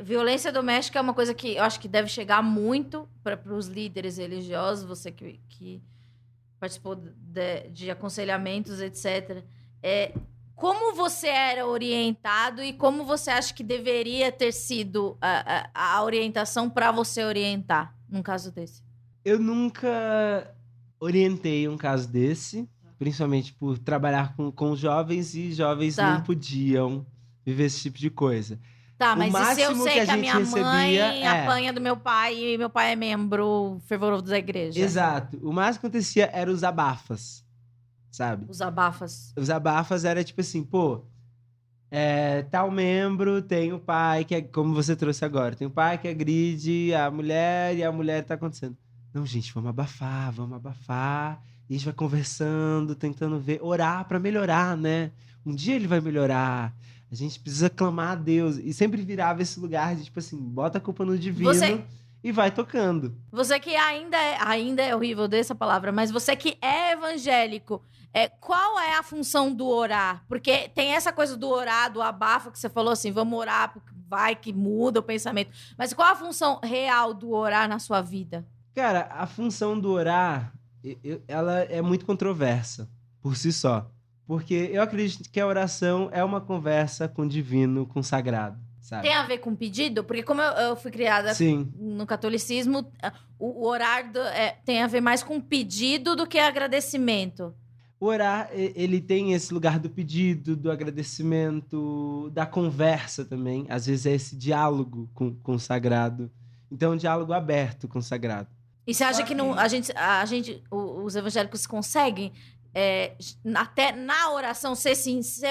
B: Violência doméstica é uma coisa que eu acho que deve chegar muito para os líderes religiosos, você que participou de aconselhamentos, etc. Como você era orientado e como você acha que deveria ter sido a orientação para você orientar num caso desse?
C: Eu nunca orientei um caso desse, principalmente por trabalhar com jovens, e jovens não podiam viver esse tipo de coisa.
B: Tá, mas e se eu sei que a minha mãe apanha do meu pai e meu pai é membro fervoroso da igreja?
C: Exato. O mais que acontecia era os abafas, sabe?
B: Os abafas.
C: Os abafas era tipo assim, pô, tal membro tem o pai que é, como você trouxe agora, tem o pai que agride a mulher e a mulher tá acontecendo. Não, gente, vamos abafar. E a gente vai conversando, tentando orar pra melhorar, né? Um dia ele vai melhorar. A gente precisa clamar a Deus. E sempre virava esse lugar de, tipo assim, bota a culpa no divino e vai tocando.
B: Você que ainda é horrível dessa palavra, mas você que é evangélico, qual é a função do orar? Porque tem essa coisa do orar, do abafa, que você falou assim, vamos orar, porque vai que muda o pensamento. Mas qual a função real do orar na sua vida?
C: Cara, a função do orar, ela é muito controversa por si só. Porque eu acredito que a oração é uma conversa com o divino, com o sagrado, sabe?
B: Tem a ver com pedido? Porque como eu fui criada no catolicismo, o orar tem a ver mais com pedido do que agradecimento.
C: O orar, ele tem esse lugar do pedido, do agradecimento, da conversa também. Às vezes é esse diálogo com o sagrado. Então, é um diálogo aberto com o sagrado.
B: E você acha que os evangélicos conseguem até na oração ser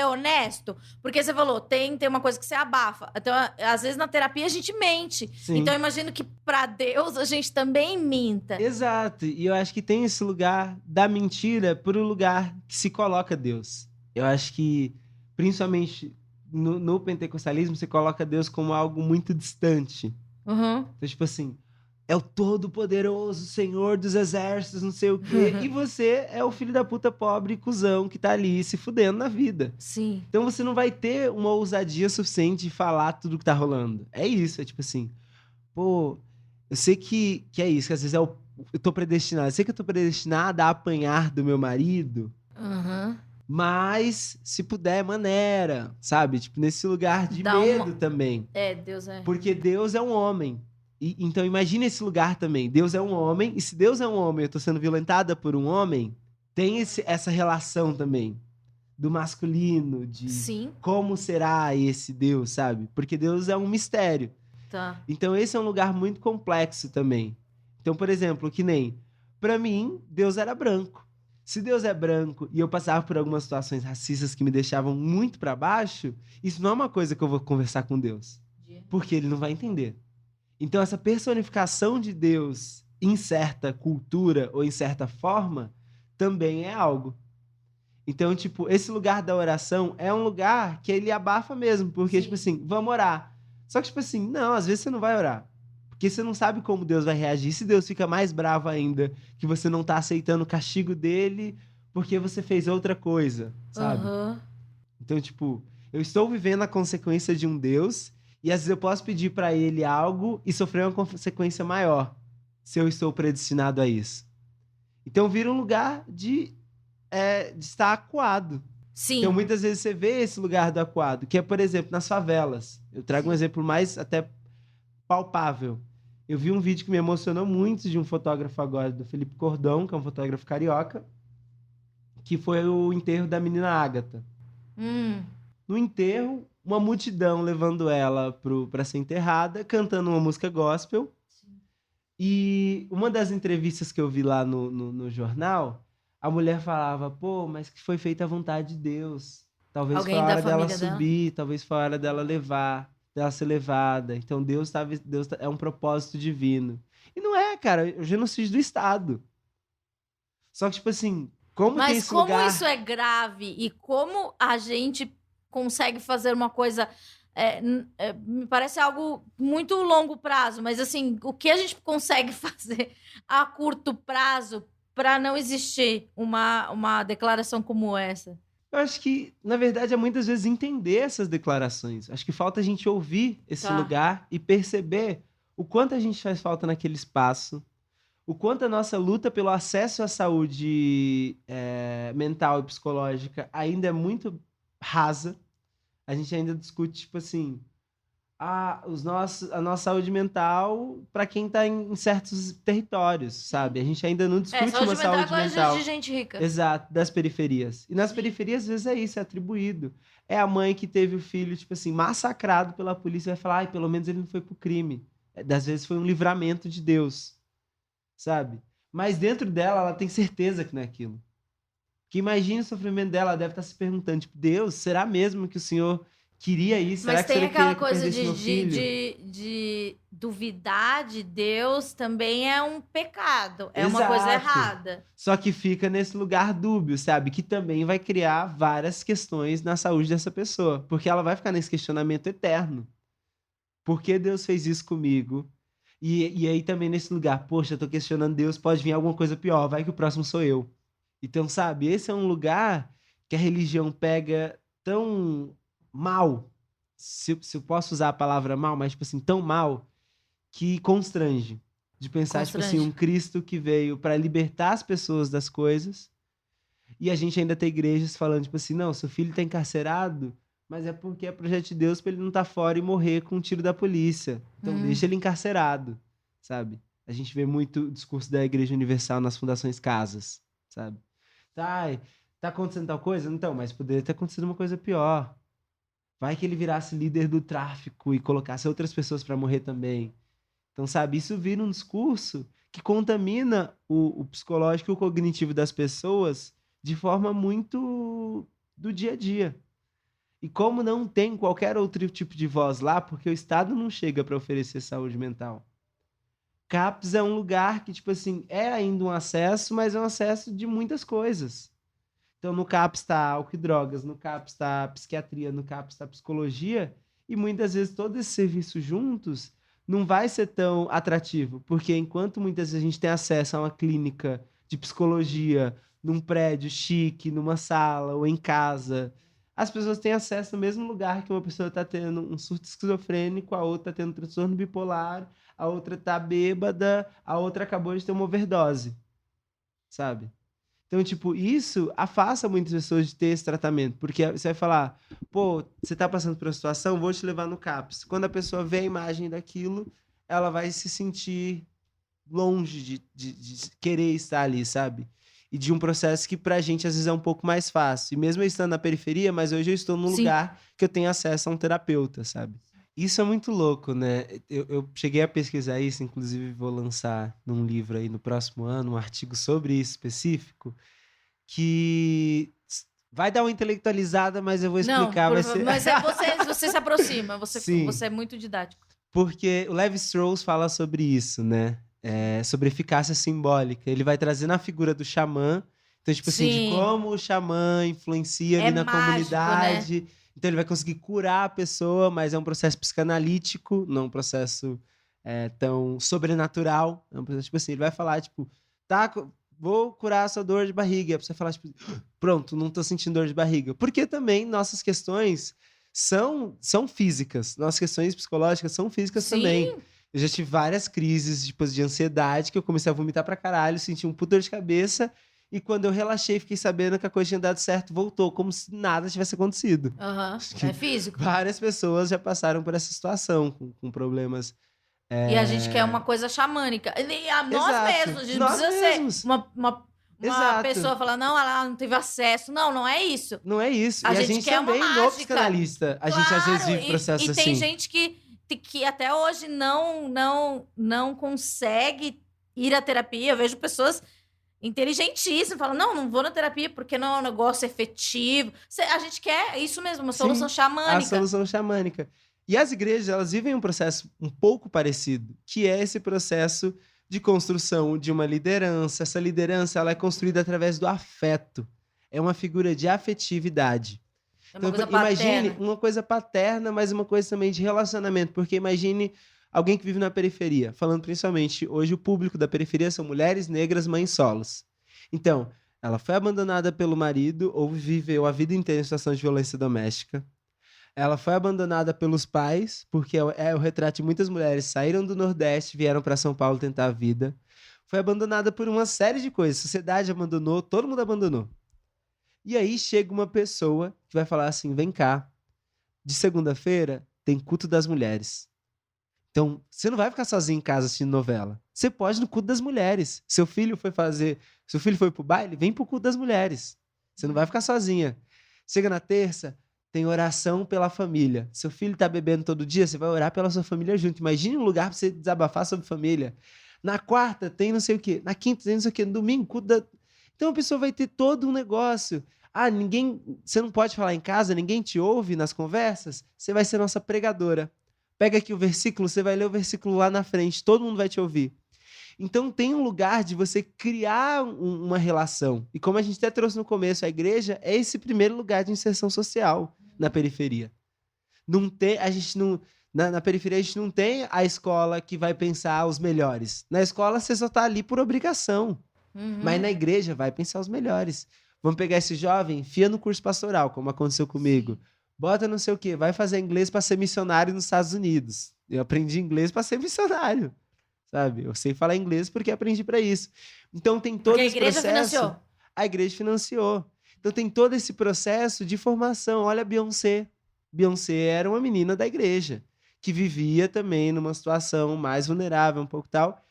B: honesto? Porque você falou, tem uma coisa que você abafa. Então, às vezes na terapia a gente mente.
C: Sim.
B: Então, eu imagino que pra Deus a gente também minta.
C: Exato. E eu acho que tem esse lugar da mentira por um lugar que se coloca Deus. Eu acho que, principalmente no pentecostalismo, você coloca Deus como algo muito distante.
B: Uhum.
C: Então, tipo assim, é o todo-poderoso Senhor dos exércitos, não sei o quê. E você é o filho da puta pobre, cuzão, que tá ali se fudendo na vida.
B: Sim.
C: Então você não vai ter uma ousadia suficiente de falar tudo que tá rolando. É isso, é tipo assim, pô, eu sei que é isso, que às vezes eu tô predestinado. Eu sei que eu tô predestinada a apanhar do meu marido.
B: Uhum.
C: Mas, se puder, maneira, sabe? Tipo, nesse lugar de medo também.
B: Deus é.
C: Porque Deus é um homem. Então, imagine esse lugar também. Deus é um homem. E se Deus é um homem e eu tô sendo violentada por um homem, tem essa relação também. Do masculino, de
B: Sim.
C: como será esse Deus, sabe? Porque Deus é um mistério.
B: Tá.
C: Então, esse é um lugar muito complexo também. Então, por exemplo, que nem... Pra mim, Deus era branco. Se Deus é branco e eu passava por algumas situações racistas que me deixavam muito pra baixo, isso não é uma coisa que eu vou conversar com Deus. Porque ele não vai entender. Então, essa personificação de Deus em certa cultura ou em certa forma também é algo. Então, tipo, esse lugar da oração é um lugar que ele abafa mesmo. Porque,
B: Sim.
C: tipo assim, vamos orar. Só que, tipo assim, não, às vezes você não vai orar. Porque você não sabe como Deus vai reagir. Se Deus fica mais bravo ainda, que você não tá aceitando o castigo dele porque você fez outra coisa, sabe?
B: Uhum.
C: Então, tipo, eu estou vivendo a consequência de um Deus e às vezes eu posso pedir pra ele algo e sofrer uma consequência maior se eu estou predestinado a isso. Então, vira um lugar de estar acuado.
B: Sim.
C: Então, muitas vezes você vê esse lugar do acuado, que é, por exemplo, nas favelas. Eu trago um exemplo mais até palpável. Eu vi um vídeo que me emocionou muito de um fotógrafo agora, do Felipe Cordão, que é um fotógrafo carioca, que foi o enterro da menina Ágata. No enterro, uma multidão levando ela pra ser enterrada, cantando uma música gospel. Sim. E uma das entrevistas que eu vi lá no jornal, a mulher falava, pô, mas que foi feita à vontade de Deus. Talvez foi a hora dela subir, talvez foi a hora dela dela ser levada. Então Deus é um propósito divino. E não é, cara, é o genocídio do Estado. Só que, tipo assim, tem esse lugar...
B: Mas como isso é grave e como a gente consegue fazer uma coisa... me parece algo muito longo prazo, mas assim, o que a gente consegue fazer a curto prazo para não existir uma declaração como essa?
C: Eu acho que, na verdade, é muitas vezes entender essas declarações. Acho que falta a gente ouvir esse lugar e perceber o quanto a gente faz falta naquele espaço, o quanto a nossa luta pelo acesso à saúde mental e psicológica ainda é muito rasa. A gente ainda discute, tipo assim, a nossa saúde mental para quem tá em certos territórios, sabe? A gente ainda não discute uma saúde mental
B: de gente rica.
C: Exato, das periferias. E nas periferias, às vezes, é isso, é atribuído. É a mãe que teve o filho, tipo assim, massacrado pela polícia, vai falar, ai, pelo menos ele não foi pro crime. Das vezes foi um livramento de Deus, sabe? Mas dentro dela, ela tem certeza que não é aquilo. Que imagine o sofrimento dela, ela deve estar se perguntando, tipo, Deus, será mesmo que o Senhor queria isso?
B: Mas
C: será que
B: tem aquela coisa
C: de
B: duvidar de Deus também é um pecado, é uma coisa errada.
C: Só que fica nesse lugar dúbio, sabe? Que também vai criar várias questões na saúde dessa pessoa. Porque ela vai ficar nesse questionamento eterno. Por que Deus fez isso comigo? E aí também nesse lugar, poxa, eu tô questionando Deus, pode vir alguma coisa pior, vai que o próximo sou eu. Então, sabe, esse é um lugar que a religião pega tão mal, se eu posso usar a palavra mal, mas, tipo assim, tão mal, que constrange. De pensar, tipo assim, um Cristo que veio para libertar as pessoas das coisas, e a gente ainda tem igrejas falando, tipo assim, não, seu filho tá encarcerado, mas é porque é projeto de Deus pra ele não estar fora e morrer com um tiro da polícia. Então, deixa ele encarcerado, sabe? A gente vê muito o discurso da Igreja Universal nas fundações casas, sabe? Tá acontecendo tal coisa? Então, mas poderia ter acontecido uma coisa pior. Vai que ele virasse líder do tráfico e colocasse outras pessoas para morrer também. Então, sabe, isso vira um discurso que contamina o psicológico e o cognitivo das pessoas de forma muito do dia a dia. E como não tem qualquer outro tipo de voz lá, porque o Estado não chega para oferecer saúde mental. CAPS é um lugar que, tipo assim, é ainda um acesso, mas é um acesso de muitas coisas. Então, no CAPS está álcool e drogas, no CAPS está psiquiatria, no CAPS está psicologia, e muitas vezes todos esses serviços juntos não vai ser tão atrativo, porque enquanto muitas vezes a gente tem acesso a uma clínica de psicologia num prédio chique, numa sala ou em casa, as pessoas têm acesso no mesmo lugar que uma pessoa está tendo um surto esquizofrênico, a outra está tendo transtorno bipolar, a outra está bêbada, a outra acabou de ter uma overdose, sabe? Então, tipo, isso afasta muitas pessoas de ter esse tratamento, porque você vai falar, pô, você tá passando por uma situação, vou te levar no CAPS. Quando a pessoa vê a imagem daquilo, ela vai se sentir longe de querer estar ali, sabe? E de um processo que pra gente às vezes é um pouco mais fácil. E mesmo eu estando na periferia, mas hoje eu estou num lugar que eu tenho acesso a um terapeuta, sabe? Isso é muito louco, né? Eu cheguei a pesquisar isso, inclusive vou lançar num livro aí no próximo ano, um artigo sobre isso específico, que vai dar uma intelectualizada, mas eu vou explicar.
B: Não, mas você se aproxima, você é muito didático.
C: Porque o Lévi-Strauss fala sobre isso, né? Sobre eficácia simbólica. Ele vai trazer na figura do xamã, então, tipo assim, de como o xamã influencia ali na comunidade. Né? Então ele vai conseguir curar a pessoa, mas é um processo psicanalítico, não um processo tão sobrenatural. É um processo, tipo assim, ele vai falar, tipo, tá, vou curar a sua dor de barriga. E a pessoa falar, tipo, pronto, não tô sentindo dor de barriga. Porque também nossas questões são físicas. Nossas questões psicológicas são físicas também. Eu já tive várias crises, tipo, de ansiedade, que eu comecei a vomitar pra caralho, senti um puto dor de cabeça. E quando eu relaxei, fiquei sabendo que a coisa tinha dado certo, voltou, como se nada tivesse acontecido.
B: É físico.
C: Várias pessoas já passaram por essa situação, com problemas.
B: E a gente quer uma coisa xamânica. Nós mesmos, a gente precisa ser uma pessoa falar, não, ela não teve acesso. Não, não é isso.
C: Não é isso.
B: A gente quer
C: também,
B: uma
C: no psicanalista, a gente às vezes vive processos assim.
B: E tem gente que até hoje não consegue ir à terapia. Eu vejo pessoas inteligentíssimo, fala, não vou na terapia porque não é um negócio efetivo. A gente quer isso mesmo, uma solução xamânica.
C: A solução xamânica. E as igrejas, elas vivem um processo um pouco parecido, que é esse processo de construção de uma liderança. Essa liderança, ela é construída através do afeto. É uma figura de afetividade.
B: Uma coisa
C: imagine
B: paterna.
C: uma coisa paterna, mas uma coisa também de relacionamento, porque imagine alguém que vive na periferia, falando principalmente, hoje o público da periferia são mulheres negras, mães solos. Então, ela foi abandonada pelo marido ou viveu a vida inteira em situação de violência doméstica. Ela foi abandonada pelos pais, porque é o retrato de muitas mulheres saíram do Nordeste, vieram para São Paulo tentar a vida. Foi abandonada por uma série de coisas. A sociedade abandonou, todo mundo abandonou. E aí chega uma pessoa que vai falar assim, vem cá, de segunda-feira tem culto das mulheres. Então, você não vai ficar sozinho em casa assistindo novela. Você pode ir no culto das mulheres. Seu filho foi pro baile, vem pro culto das mulheres. Você não vai ficar sozinha. Chega na terça, tem oração pela família. Seu filho tá bebendo todo dia, você vai orar pela sua família junto. Imagine um lugar pra você desabafar sobre família. Na quarta, tem não sei o quê. Na quinta, tem não sei o quê. No domingo, culto da... Então, a pessoa vai ter todo um negócio. Você não pode falar em casa, ninguém te ouve nas conversas? Você vai ser nossa pregadora. Pega aqui o versículo, você vai ler o versículo lá na frente, todo mundo vai te ouvir. Então tem um lugar de você criar uma relação. E como a gente até trouxe no começo, a igreja é esse primeiro lugar de inserção social na periferia. Na periferia a gente não tem a escola que vai pensar os melhores. Na escola você só está ali por obrigação. Mas na igreja vai pensar os melhores. Vamos pegar esse jovem, enfia no curso pastoral, como aconteceu comigo. Bota não sei o quê, vai fazer inglês para ser missionário nos Estados Unidos. Eu aprendi inglês para ser missionário, sabe? Eu sei falar inglês porque aprendi para isso. Então tem todo esse processo. A igreja financiou. A igreja financiou. Então tem todo esse processo de formação. Olha a Beyoncé. Beyoncé era uma menina da igreja que vivia também numa situação mais vulnerável, um pouco tal.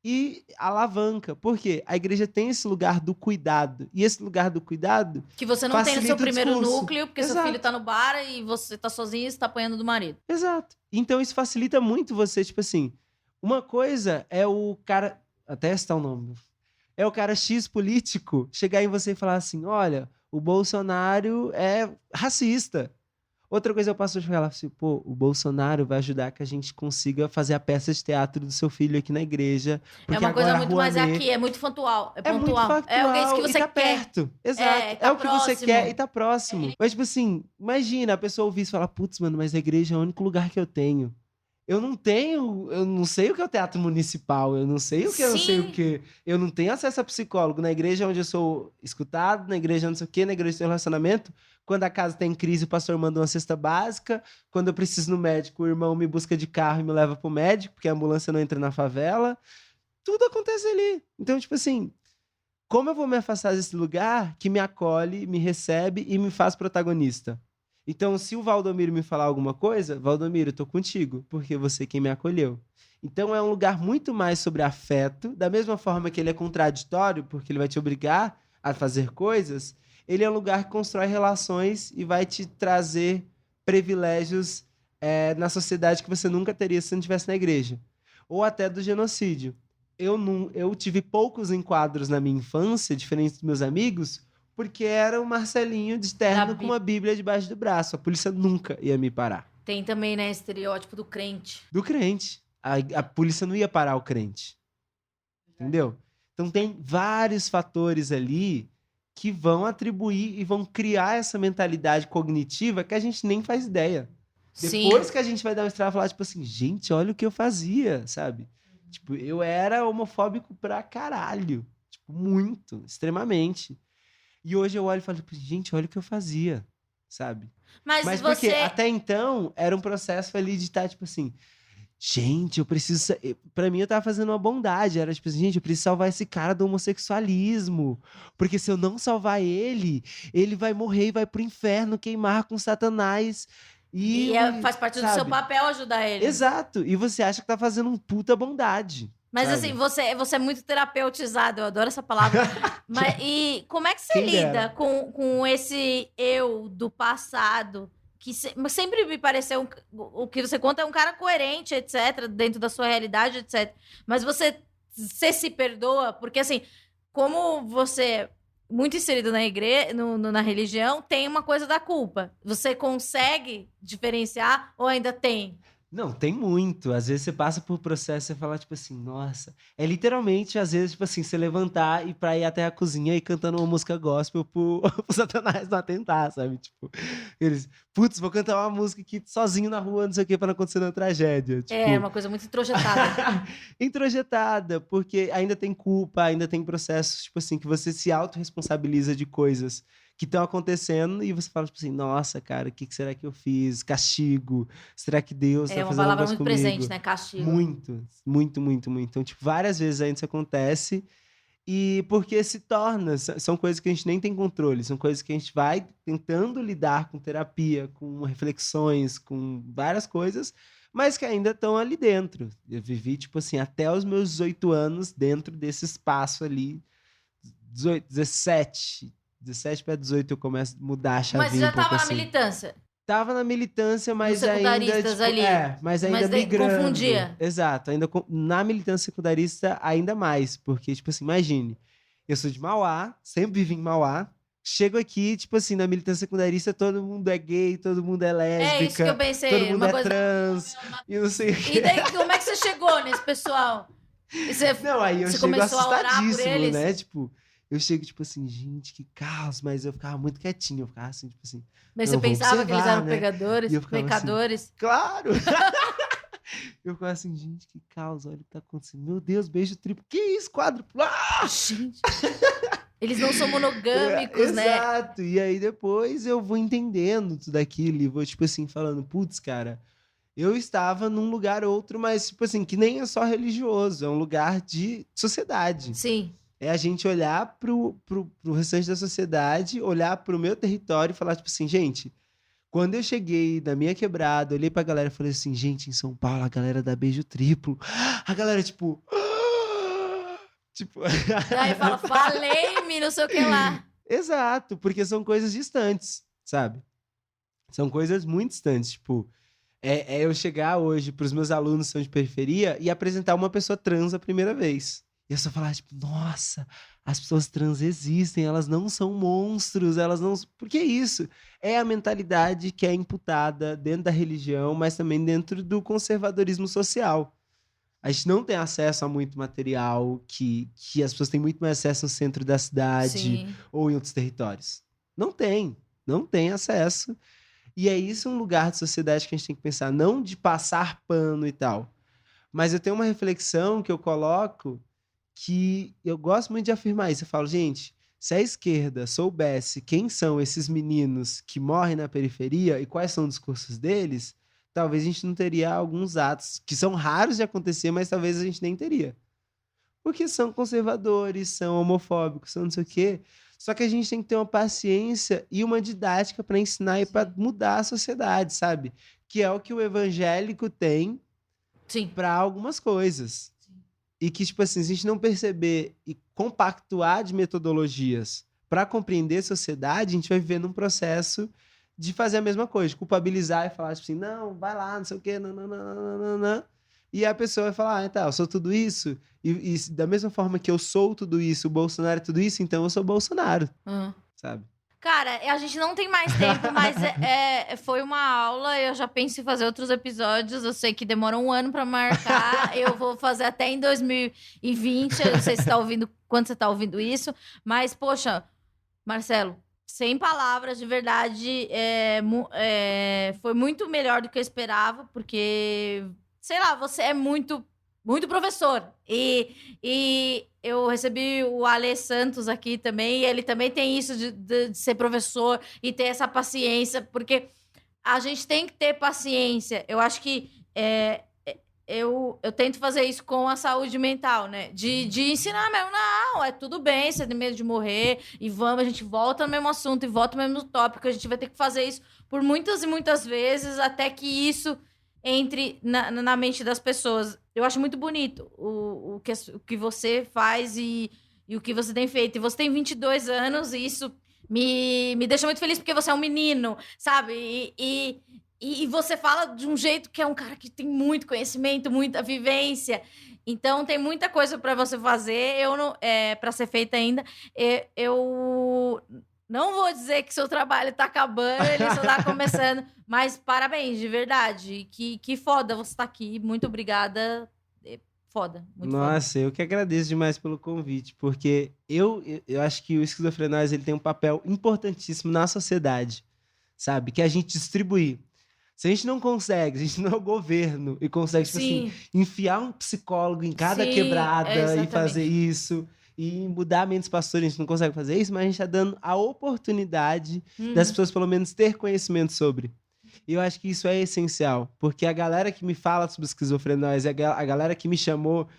C: E alavanca. Por quê? A igreja tem esse lugar do cuidado. E esse lugar do cuidado...
B: Que você não tem no seu primeiro núcleo, porque seu filho tá no bar e você tá sozinho e você tá apanhando do marido.
C: Exato. Então isso facilita muito você, tipo assim... Uma coisa é o cara... Até citar o nome. É o cara X político chegar em você e falar assim, olha, o Bolsonaro é racista. Outra coisa, eu passo a falar assim, pô, o Bolsonaro vai ajudar que a gente consiga fazer a peça de teatro do seu filho aqui na igreja.
B: É uma coisa muito mais aqui, é muito pontual. É pontual.
C: Muito factual,
B: é isso que você
C: e tá
B: quer.
C: perto. Exato.
B: Tá
C: o que
B: próximo.
C: você quer e tá próximo. Mas, tipo assim, imagina a pessoa ouvir isso e falar, putz, mano, mas a igreja é o único lugar que eu tenho. Eu não sei o que é o teatro municipal, eu não sei o que, eu não sei o que. Eu não tenho acesso a psicólogo. Na igreja onde eu sou escutado, na igreja onde não sei o quê, na igreja tem relacionamento. Quando a casa tem crise, o pastor manda uma cesta básica. Quando eu preciso no médico, o irmão me busca de carro e me leva pro médico, porque a ambulância não entra na favela. Tudo acontece ali. Então, tipo assim, como eu vou me afastar desse lugar que me acolhe, me recebe e me faz protagonista? Então, se o Valdomiro me falar alguma coisa, Valdomiro, eu tô contigo, porque você é quem me acolheu. Então, é um lugar muito mais sobre afeto, da mesma forma que ele é contraditório, porque ele vai te obrigar a fazer coisas, ele é um lugar que constrói relações e vai te trazer privilégios na sociedade que você nunca teria se não estivesse na igreja. Ou até do genocídio. Eu tive poucos enquadros na minha infância, diferente dos meus amigos, porque era o Marcelinho de terno com uma Bíblia debaixo do braço. A polícia nunca ia me parar.
B: Tem também, né, estereótipo do crente.
C: Do crente. A polícia não ia parar o crente. Entendeu? Então tem vários fatores ali que vão atribuir e vão criar essa mentalidade cognitiva que a gente nem faz ideia.
B: Sim.
C: Depois que a gente vai dar uma estrada e falar, tipo assim, gente, olha o que eu fazia, sabe? Tipo, eu era homofóbico pra caralho. Tipo, muito, extremamente. E hoje eu olho e falo, gente, olha o que eu fazia, sabe? Mas porque até então era um processo ali de estar, tipo assim, gente, eu preciso... Pra mim, eu tava fazendo uma bondade. Era tipo assim, gente, eu preciso salvar esse cara do homossexualismo. Porque se eu não salvar ele, ele vai morrer e vai pro inferno queimar com Satanás.
B: E faz parte do seu papel ajudar ele.
C: Exato. E você acha que tá fazendo um puta bondade.
B: Mas
C: sabe?
B: assim, você é muito terapeutizado, eu adoro essa palavra. E como é que você lida com esse eu do passado? Que sempre me pareceu, o que você conta é um cara coerente, etc., dentro da sua realidade, etc. Mas você se perdoa, porque assim, como você, muito inserido na igreja, na religião, tem uma coisa da culpa. Você consegue diferenciar ou ainda tem?
C: Não, tem muito. Às vezes você passa por processo e você fala, tipo assim, nossa. É literalmente, às vezes, tipo assim, você levantar e pra ir até a cozinha e cantando uma música gospel pro Satanás não atentar, sabe? Tipo, eles, putz, vou cantar uma música aqui sozinho na rua, não sei o que, pra não acontecer uma tragédia. Tipo...
B: É, uma coisa muito introjetada.
C: Introjetada, porque ainda tem culpa, ainda tem processos, tipo assim, que você se autorresponsabiliza de coisas que estão acontecendo e você fala, tipo assim, nossa, cara, o que será que eu fiz? Castigo? Será que Deus tá fazendo algo comigo? É uma palavra muito presente,
B: né? Castigo.
C: Muito, muito, muito, muito. Então, tipo, várias vezes ainda isso acontece e porque se torna, são coisas que a gente nem tem controle, são coisas que a gente vai tentando lidar com terapia, com reflexões, com várias coisas, mas que ainda estão ali dentro. Eu vivi, tipo assim, até os meus 18 anos dentro desse espaço ali, 17 para 18 eu começo a mudar a chavinha.
B: Mas já tava na
C: assim.
B: militância?
C: Tava na militância, mas ainda... Tipo,
B: ali.
C: Mas ainda migrando.
B: Confundia.
C: Exato. Ainda na militância secundarista, ainda mais. Porque, tipo assim, imagine. Eu sou de Mauá, sempre vivi em Mauá. Chego aqui, tipo assim, na militância secundarista, todo mundo é gay, todo mundo é lésbica.
B: É isso que eu pensei.
C: Todo mundo é trans. E não sei o quê.
B: E daí, como é que você chegou nesse pessoal?
C: Não, aí eu chego assustadíssimo, né? Tipo... Eu chego, tipo assim, gente, que caos, mas eu ficava muito quietinho, eu ficava assim, tipo assim...
B: Mas você pensava que eles eram
C: né?
B: pecadores?
C: Assim, claro! Eu ficava assim, gente, que caos, olha o que tá acontecendo. Meu Deus, beijo triplo, que isso, quádruplo? Ah!
B: Gente, eles não são monogâmicos, né?
C: Exato, e aí depois eu vou entendendo tudo aquilo e vou, tipo assim, falando, putz, cara... Eu estava num lugar outro, mas, tipo assim, que nem é só religioso, é um lugar de sociedade.
B: Sim.
C: É a gente olhar pro restante da sociedade, olhar pro meu território e falar, tipo assim, gente, quando eu cheguei na minha quebrada, olhei pra galera e falei assim, gente, em São Paulo, a galera dá beijo triplo. A galera, tipo... tipo...
B: Aí fala, falei-me, não sei o que lá.
C: Exato, porque são coisas distantes, sabe? São coisas muito distantes, tipo... É eu chegar hoje pros meus alunos que são de periferia e apresentar uma pessoa trans a primeira vez. E eu só falava, tipo, nossa, as pessoas trans existem, elas não são monstros, elas não... Porque é isso. É a mentalidade que é imputada dentro da religião, mas também dentro do conservadorismo social. A gente não tem acesso a muito material, que as pessoas têm muito mais acesso no centro da cidade
B: Sim.
C: ou em outros territórios. Não tem acesso. E é isso um lugar de sociedade que a gente tem que pensar, não de passar pano e tal. Mas eu tenho uma reflexão que eu coloco que eu gosto muito de afirmar isso. Eu falo, gente, se a esquerda soubesse quem são esses meninos que morrem na periferia e quais são os discursos deles, talvez a gente não teria alguns atos que são raros de acontecer, mas talvez a gente nem teria. Porque são conservadores, são homofóbicos, são não sei o quê. Só que a gente tem que ter uma paciência e uma didática para ensinar e para mudar a sociedade, sabe? Que é o que o evangélico tem para algumas coisas. E que, tipo assim, se a gente não perceber e compactuar de metodologias para compreender a sociedade, a gente vai viver num processo de fazer a mesma coisa, de culpabilizar e falar, tipo assim, não, vai lá, não sei o quê, não. E a pessoa vai falar, eu sou tudo isso. E da mesma forma que eu sou tudo isso, o Bolsonaro é tudo isso, então eu sou Bolsonaro. Sabe?
B: Cara, a gente não tem mais tempo, mas foi uma aula. Eu já penso em fazer outros episódios. Eu sei que demora 1 ano pra marcar. Eu vou fazer até em 2020. Eu não sei se tá ouvindo, quando você tá ouvindo isso. Mas, poxa, Marcelo, sem palavras, de verdade, foi muito melhor do que eu esperava. Porque, sei lá, você é muito professor. E eu recebi o Ale Santos aqui também, e ele também tem isso de ser professor e ter essa paciência, porque a gente tem que ter paciência. Eu acho que eu tento fazer isso com a saúde mental, né? De ensinar mesmo, não, é tudo bem, você tem medo de morrer, e vamos, a gente volta no mesmo assunto, e volta no mesmo tópico, a gente vai ter que fazer isso por muitas e muitas vezes, até que isso entre na mente das pessoas. Eu acho muito bonito o que você faz e o que você tem feito. E você tem 22 anos e isso me deixa muito feliz porque você é um menino, sabe? E você fala de um jeito que é um cara que tem muito conhecimento, muita vivência. Então, tem muita coisa para você fazer, para ser feita ainda. Eu não vou dizer que seu trabalho tá acabando, ele só tá começando. Mas parabéns, de verdade. Que foda você tá aqui. Muito obrigada. Foda. Muito
C: Nossa,
B: foda.
C: Eu que agradeço demais pelo convite, porque eu acho que o Esquizofrenóis ele tem um papel importantíssimo na sociedade, sabe? Que é a gente distribuir. Se a gente não consegue, se a gente não é o governo e consegue, tipo assim, enfiar um psicólogo em cada quebrada e fazer isso... E mudar mentes pastores, a gente não consegue fazer isso, mas a gente está dando a oportunidade das pessoas, pelo menos, ter conhecimento sobre. E eu acho que isso é essencial, porque a galera que me fala sobre esquizofrenóis, a galera que me chamou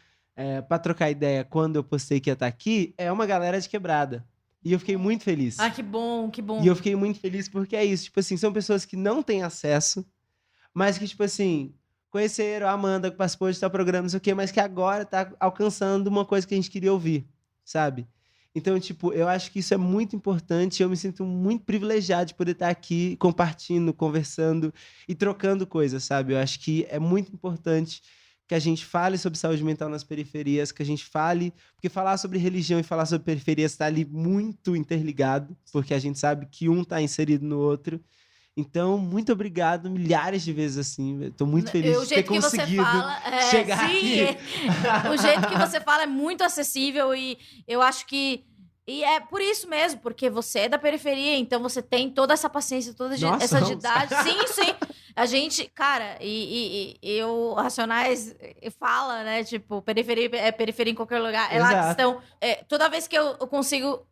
C: para trocar ideia quando eu postei que ia estar aqui, é uma galera de quebrada. E eu fiquei muito feliz.
B: Ah, que bom, que bom.
C: E eu fiquei muito feliz porque é isso. Tipo assim, são pessoas que não têm acesso, mas que, tipo assim, conheceram a Amanda, que participou de tal programa, não sei o quê, mas que agora tá alcançando uma coisa que a gente queria ouvir. Sabe? Então, tipo, eu acho que isso é muito importante. Eu me sinto muito privilegiado de poder estar aqui compartilhando, conversando e trocando coisas, sabe? Eu acho que é muito importante que a gente fale sobre saúde mental nas periferias, que a gente fale... Porque falar sobre religião e falar sobre periferias está ali muito interligado, porque a gente sabe que um está inserido no outro. Então, muito obrigado milhares de vezes, assim. Estou muito feliz de ter conseguido chegar aqui.
B: O jeito que você fala é muito acessível e eu acho que... E é por isso mesmo, porque você é da periferia, então você tem toda essa paciência, toda essa didática. Sim. A gente, cara, e o Racionais fala, né? Tipo, periferia é periferia em qualquer lugar. É lá que estão. Toda vez que eu consigo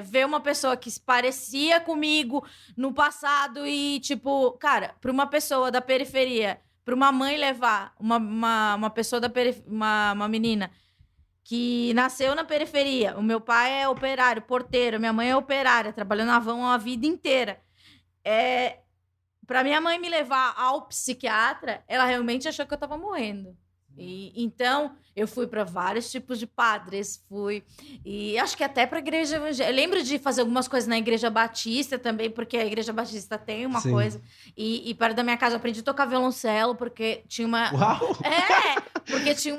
B: ver uma pessoa que se parecia comigo no passado e, tipo, cara, pra uma pessoa da periferia, pra uma mãe levar uma pessoa da periferia, uma menina que nasceu na periferia. O meu pai é operário, porteiro. Minha mãe é operária, trabalhou na van a vida inteira. Para minha mãe me levar ao psiquiatra, ela realmente achou que eu tava morrendo. Então, eu fui para vários tipos de padres, e acho que até para a igreja evangélica. Eu lembro de fazer algumas coisas na igreja batista também, porque a igreja batista tem uma coisa. E perto da minha casa eu aprendi a tocar violoncelo, porque tinha uma...
C: Uau!
B: Porque tinha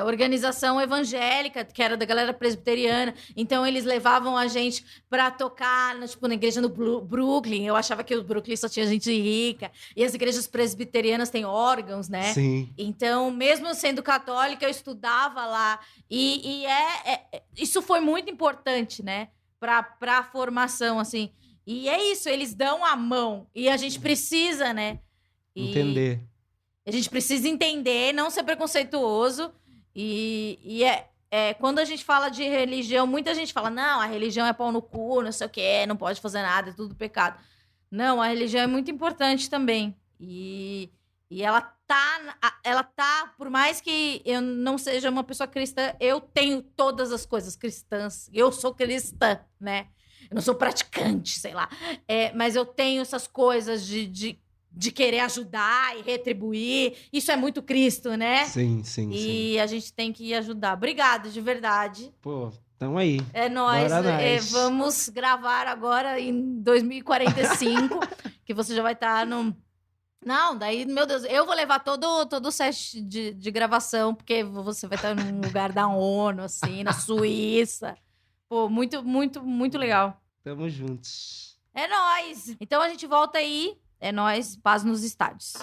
B: organização evangélica, que era da galera presbiteriana. Então, eles levavam a gente pra tocar, na igreja no Brooklyn. Eu achava que o Brooklyn só tinha gente rica. E as igrejas presbiterianas têm órgãos, né?
C: Sim.
B: Então, mesmo sendo católica, eu estudava lá. E isso foi muito importante, né? Pra formação, assim. E é isso, eles dão a mão. E a gente precisa, né?
C: Entender.
B: A gente precisa entender, não ser preconceituoso. E quando a gente fala de religião, muita gente fala, não, a religião é pau no cu, não sei o quê, não pode fazer nada, é tudo pecado. Não, a religião é muito importante também. E ela tá, por mais que eu não seja uma pessoa cristã, eu tenho todas as coisas cristãs. Eu sou cristã, né? Eu não sou praticante, sei lá. Mas eu tenho essas coisas de querer ajudar e retribuir. Isso é muito Cristo, né?
C: Sim.
B: E a gente tem que ajudar. Obrigada, de verdade.
C: Pô, tamo aí.
B: É nóis. Vamos gravar agora em 2045, que você já vai estar no... Não, daí, meu Deus, eu vou levar todo o set de gravação, porque você vai estar num lugar da ONU, assim, na Suíça. Pô, muito, muito, muito legal.
C: Tamo juntos.
B: É nóis. Então a gente volta aí. É nóis, paz nos estádios.